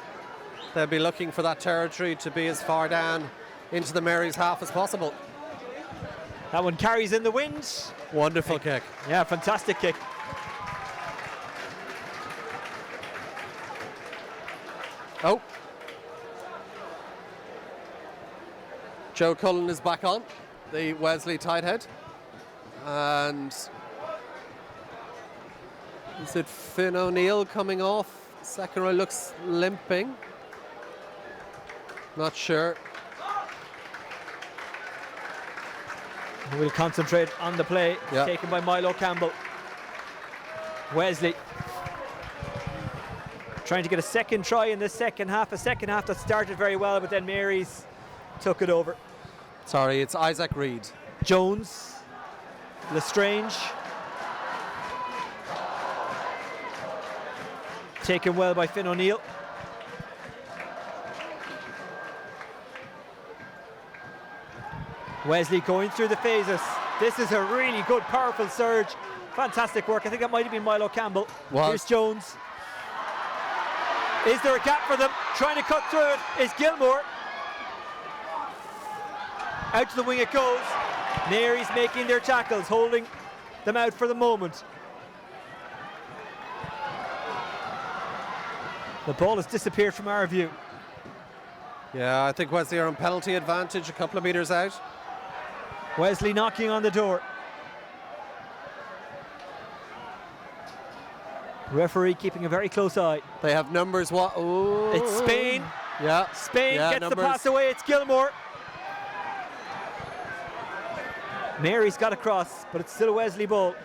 they'll be looking for that territory to be as far down into the Mary's half as possible. That one carries in the wind. Wonderful kick. Yeah, fantastic kick. Oh. Joe Cullen is back on, the Wesley tight head. And is it Finn O'Neill coming off? Second row looks limping. Not sure. We'll concentrate on the play taken by Milo Campbell. Wesley trying to get a second try in this second half. A second half that started very well, but then Mary's took it over. Sorry, it's Isaac Reed. Jones, Lestrange. Taken well by Finn O'Neill. Wesley going through the phases. This is a really good, powerful surge. Fantastic work. I think that might have been Milo Campbell. Here's Jones. Is there a gap for them? Trying to cut through it is Gilmore. Out to the wing it goes. Mary's making their tackles, holding them out for the moment. The ball has disappeared from our view. Yeah, I think Wesley are on penalty advantage, a couple of metres out. Wesley knocking on the door. Referee keeping a very close eye. They have numbers. What? Ooh. It's Spain. Yeah. Spain gets numbers. the pass away. It's Gilmore. Mary's got across, but it's still a Wesley ball.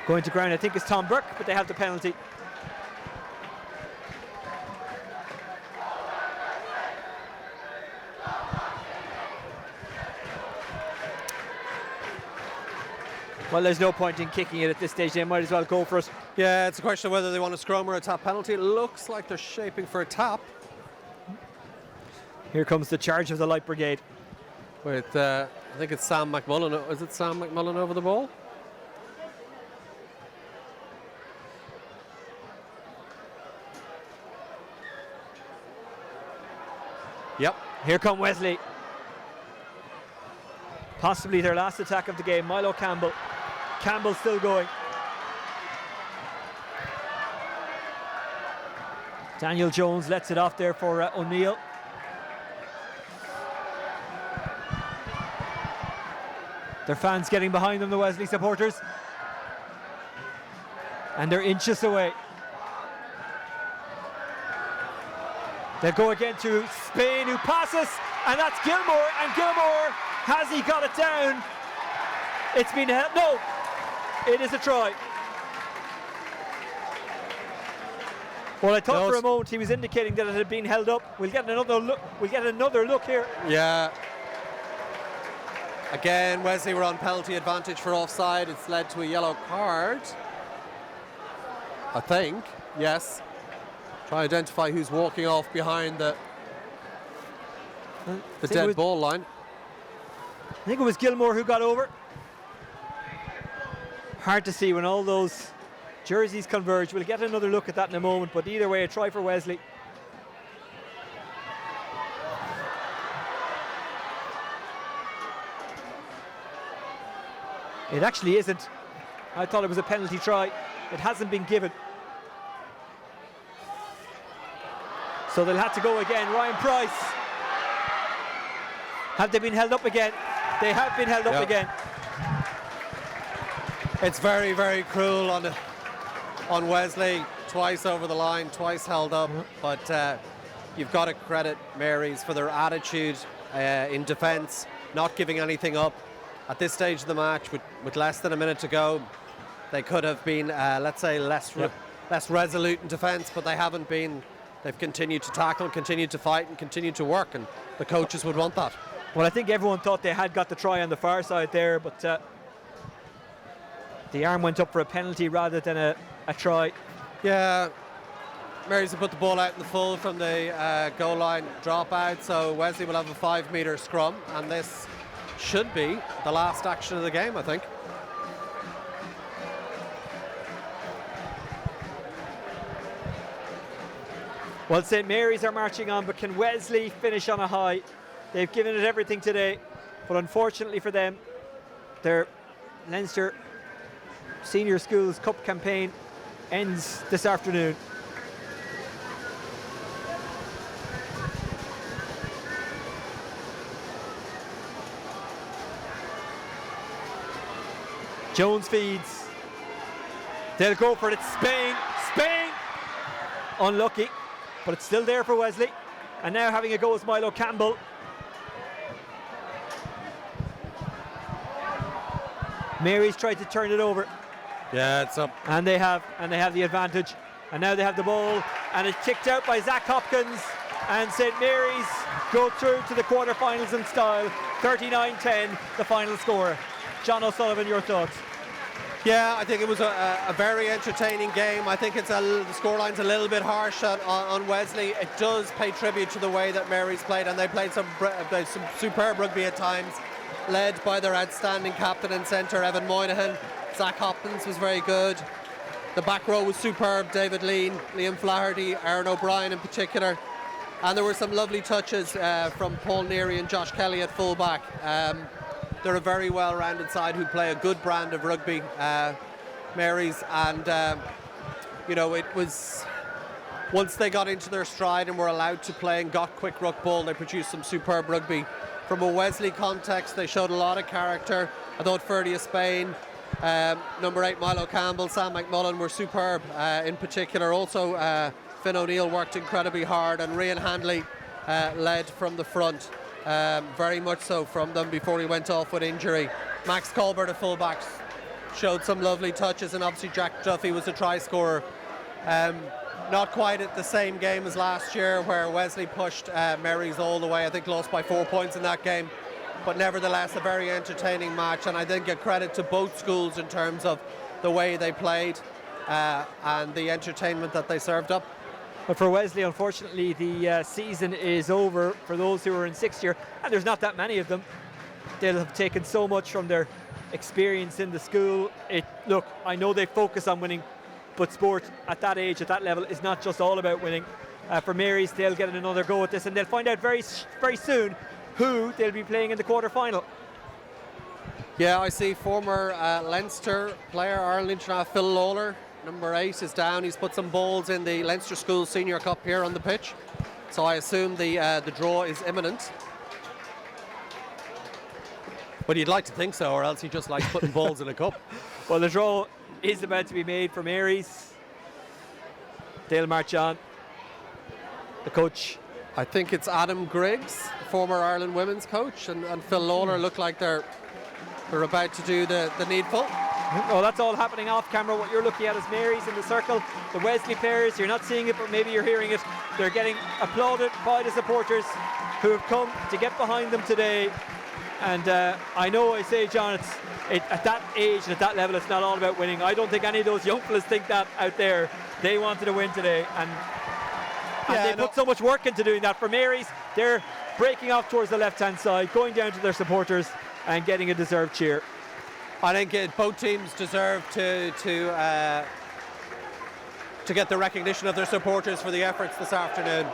Going to ground, I think, is Tom Burke, but they have the penalty. Well, there's no point in kicking it at this stage. They might as well go for it. Yeah, it's a question of whether they want a scrum or a tap penalty. It looks like they're shaping for a tap. Here comes the charge of the Light Brigade. With, I think it's Sam McMullen. Is it Sam McMullen over the ball? Yep. Here come Wesley. Possibly their last attack of the game. Milo Campbell. Campbell still going. Daniel Jones lets it off there for O'Neill. Their fans getting behind them, the Wesley supporters. And they're inches away. They'll go again to Spain, who passes, and that's Gilmore, and Gilmore, has he got it down? It's been held, no, it is a try. Well, I thought for a moment he was indicating that it had been held up. We'll get another look. We'll get another look here. Yeah. Again, Wesley were on penalty advantage for offside. It's led to a yellow card. I think, yes. Try to identify who's walking off behind the dead ball line. I think it was Gilmore who got over. Hard to see when all those jerseys converge. We'll get another look at that in a moment, but either way, a try for Wesley. It actually isn't. I thought it was a penalty try. It hasn't been given. So they'll have to go again. Ryan Price. Have they been held up again? They have been held up again. It's very, very cruel on Wesley. Twice over the line, twice held up. But you've got to credit Mary's for their attitude in defence, not giving anything up. At this stage of the match, with less than a minute to go, They could have been, let's say, less resolute in defence, but they haven't been. They've continued to tackle, continued to fight, and continued to work, and the coaches would want that. Well, I think everyone thought they had got the try on the far side there, but the arm went up for a penalty rather than a try. Yeah, Mary's have put the ball out in the full from the goal line drop out, so Wesley will have a 5-metre scrum, and this should be the last action of the game, I think. Well, St Mary's are marching on, but can Wesley finish on a high? They've given it everything today, but unfortunately for them, their Leinster Senior Schools Cup campaign ends this afternoon. Jones feeds. They'll go for it. Spain. Unlucky, but it's still there for Wesley. And now having a go is Milo Campbell. Mary's tried to turn it over. Yeah, it's up. And they have the advantage. And now they have the ball, and it's kicked out by Zach Hopkins. And St Mary's go through to the quarterfinals in style. 39-10, the final score. John O'Sullivan, your thoughts? Yeah, I think it was a very entertaining game. I think the scoreline's a little bit harsh on Wesley. It does pay tribute to the way that Mary's played, and they played some superb rugby at times, led by their outstanding captain and centre, Evan Moynihan. Zach Hopkins was very good. The back row was superb. David Lean, Liam Flaherty, Aaron O'Brien in particular. And there were some lovely touches from Paul Neary and Josh Kelly at fullback. They're a very well-rounded side who play a good brand of rugby, Mary's, and it was once they got into their stride and were allowed to play and got quick ruck ball, they produced some superb rugby. From a Wesley context, they showed a lot of character. I thought Ferdy of Spain, number 8 Milo Campbell, Sam McMullen were superb in particular. Also, Finn O'Neill worked incredibly hard, and Rian Handley led from the front. Very much so from them before he went off with injury. Max Colbert, a fullback, showed some lovely touches, and obviously Jack Duffy was a try scorer. Not quite at the same game as last year, where Wesley pushed Mary's all the way. I think lost by 4 points in that game, but nevertheless a very entertaining match, and I think give credit to both schools in terms of the way they played and the entertainment that they served up. But for Wesley, unfortunately, the season is over for those who are in sixth year, and there's not that many of them. They'll have taken so much from their experience in the school. Look, I know they focus on winning, but sport at that age, at that level, is not just all about winning. For Mary's, they'll get another go at this, and they'll find out very, very soon who they'll be playing in the quarter-final. Yeah, I see former Leinster player, Ireland international Phil Lawler, number 8, is down. He's put some balls in the Leinster School Senior Cup here on the pitch, so I assume the draw is imminent. But you'd like to think so, or else he just likes putting balls in a cup. Well, the draw is about to be made for Mary's. They'll march on. The coach, I think it's Adam Griggs, former Ireland women's coach, and Phil Lawler look like they're about to do the needful. Oh, that's all happening off camera. What you're looking at is Mary's in the circle. The Wesley players, you're not seeing it, but maybe you're hearing it. They're getting applauded by the supporters who have come to get behind them today. And I know I say, John, at that age and at that level, it's not all about winning. I don't think any of those young fellas think that out there. They wanted to win today, and they put so much work into doing that. For Mary's, they're breaking off towards the left-hand side, going down to their supporters and getting a deserved cheer. I think both teams deserve to get the recognition of their supporters for the efforts this afternoon.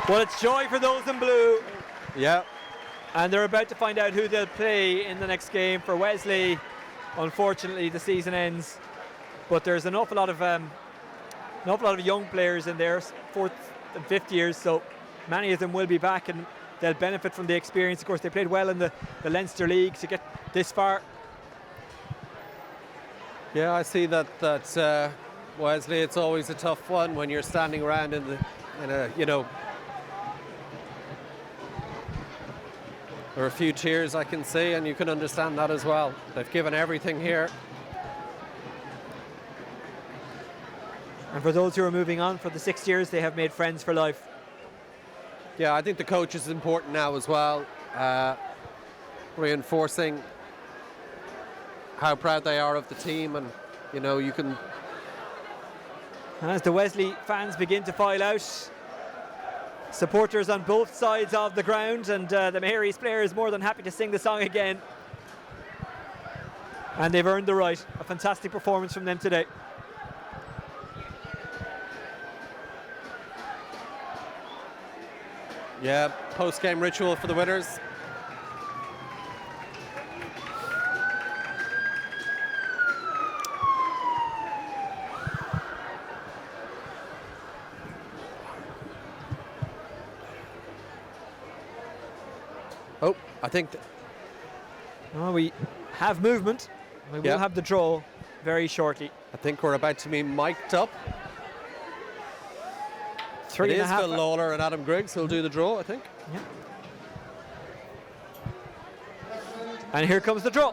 Well, it's joy for those in blue. Yeah. And they're about to find out who they'll play in the next game. For Wesley, unfortunately, the season ends. But there's an awful lot of young players in there, 4th and 5th years. So many of them will be back, and they'll benefit from the experience. Of course, they played well in the Leinster League to get this far. Yeah, I see that. Wesley, it's always a tough one when you're standing around in a there are a few tears I can see, and you can understand that as well. They've given everything here. And for those who are moving on for the 6 years, they have made friends for life. Yeah, I think the coach is important now as well, reinforcing how proud they are of the team, and you can. And as the Wesley fans begin to file out, supporters on both sides of the ground, and the Mary's player is more than happy to sing the song again. And they've earned the right. A fantastic performance from them today. Yeah, post-game ritual for the winners. Oh, I think we have movement. We will have the draw very shortly. I think we're about to be mic'd up. It is Phil Lawler and Adam Griggs who'll do the draw, I think. Yeah. And here comes the draw.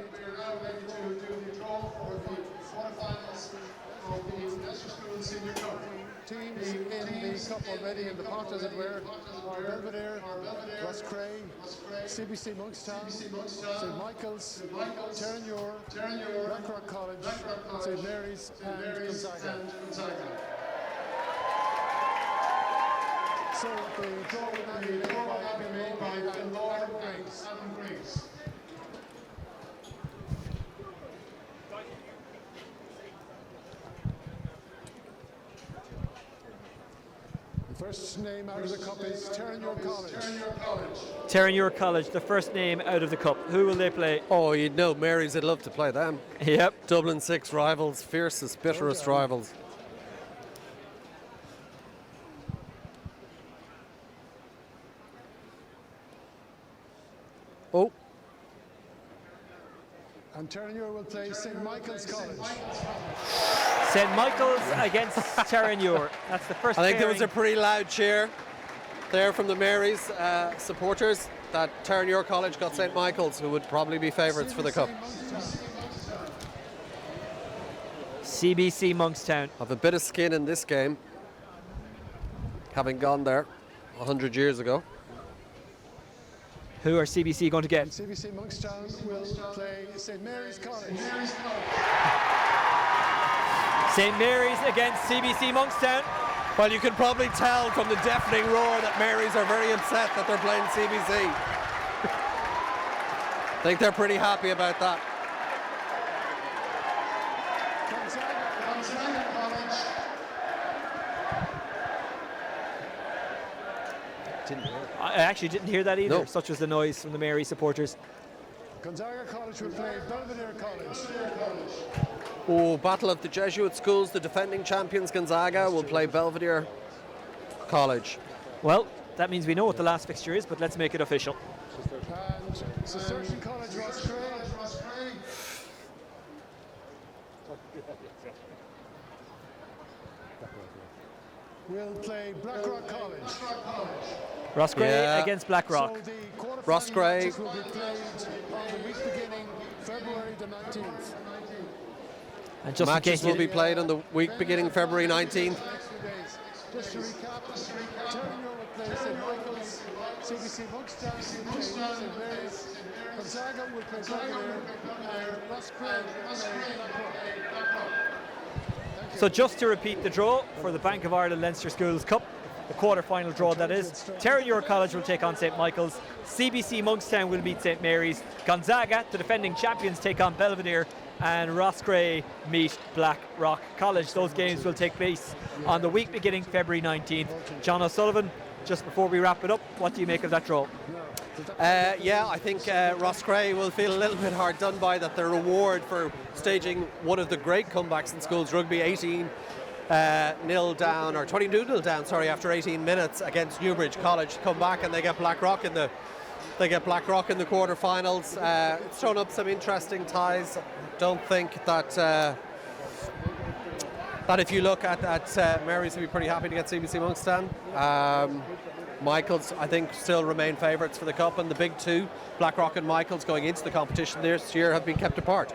Teams in the cup already in the pot, as it were, are Belvedere, Roscrea, CBC Monkstown, St Michael's, Terranure, Blackrock College, St Mary's, and Gonzaga. So the draw will be made by Adam Griggs. The first name out of the cup is Terranure College. Terranure College, the first name out of the cup. Who will they play? Oh, you'd know Mary's would love to play them. Yep. Dublin 6 rivals, fiercest, bitterest rivals. Oh. And Terranure will play St Michael's College. St Michael's against Terranure. That's the first. I think there pairing. was a pretty loud cheer there from the Mary's supporters that Terranure College got St Michael's, who would probably be favourites for the cup. CBC Monkstown. Have a bit of skin in this game, having gone there 100 years ago. Who are CBC going to get? CBC Monkstown will play St Mary's College. St Mary's against CBC Monkstown. Well, you can probably tell from the deafening roar that Mary's are very upset that they're playing CBC. I think they're pretty happy about that. I actually didn't hear that either. No. Such was the noise from the Mary supporters. Gonzaga College will play Belvedere College. Oh, battle of the Jesuit schools. The defending champions Gonzaga will play Belvedere College. Well, that means we know what the last fixture is, but let's make it official. And Cistercian College Roscrea will play Blackrock College. Roscrea against Blackrock. So the quarterfinal Roscrea matches will be played on the week beginning February the 19th. And just Matches in case will be played on the week beginning February 19th. Just to recap, Terranure will play St Michael's, CBC Monkstown will play St Mary's, Gonzaga will play Belvedere, and Roscrea will play Blackrock. So just to repeat the draw for the Bank of Ireland Leinster Schools Cup, the quarter-final draw that is, Terranure College will take on St Michael's, CBC Monkstown will meet St Mary's, Gonzaga, the defending champions, take on Belvedere, and Roscrea meet Blackrock College. Those games will take place on the week beginning February 19th. John O'Sullivan, just before we wrap it up, what do you make of that draw? Yeah, I think Roscrea will feel a little bit hard done by that. The reward for staging one of the great comebacks in schools rugby, 18 0 down, or 22-0 down, sorry, after 18 minutes against Newbridge College. Come back and they get Blackrock in the quarterfinals. It's thrown up some interesting ties. Don't think that if you look at Mary's will be pretty happy to get CBC Monkstown. Michaels, I think, still remain favourites for the cup, and the big two, Blackrock and Michaels, going into the competition this year, have been kept apart.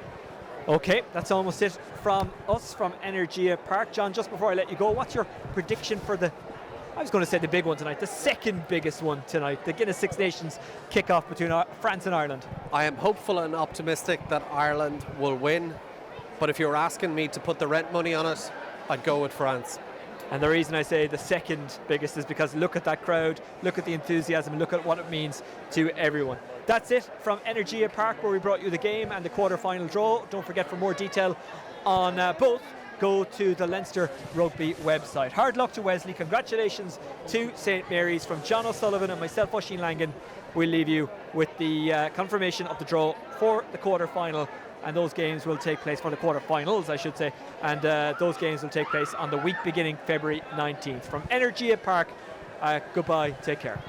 Okay, that's almost it from us from Energia Park. John, just before I let you go, what's your prediction for I was going to say the big one tonight, the second biggest one tonight, the Guinness Six Nations kick-off between France and Ireland? I am hopeful and optimistic that Ireland will win, but if you're asking me to put the rent money on it, I'd go with France. And the reason I say the second biggest is because look at that crowd, look at the enthusiasm, look at what it means to everyone. That's it from Energia Park, where we brought you the game and the quarter-final draw. Don't forget, for more detail on both, go to the Leinster Rugby website. Hard luck to Wesley. Congratulations to St Mary's. From John O'Sullivan and myself, Oisín Langan, we'll leave you with the confirmation of the draw for the quarter-final. And those games will take place, for the quarterfinals, I should say, and those games will take place on the week beginning February 19th. From Energia Park, goodbye, take care.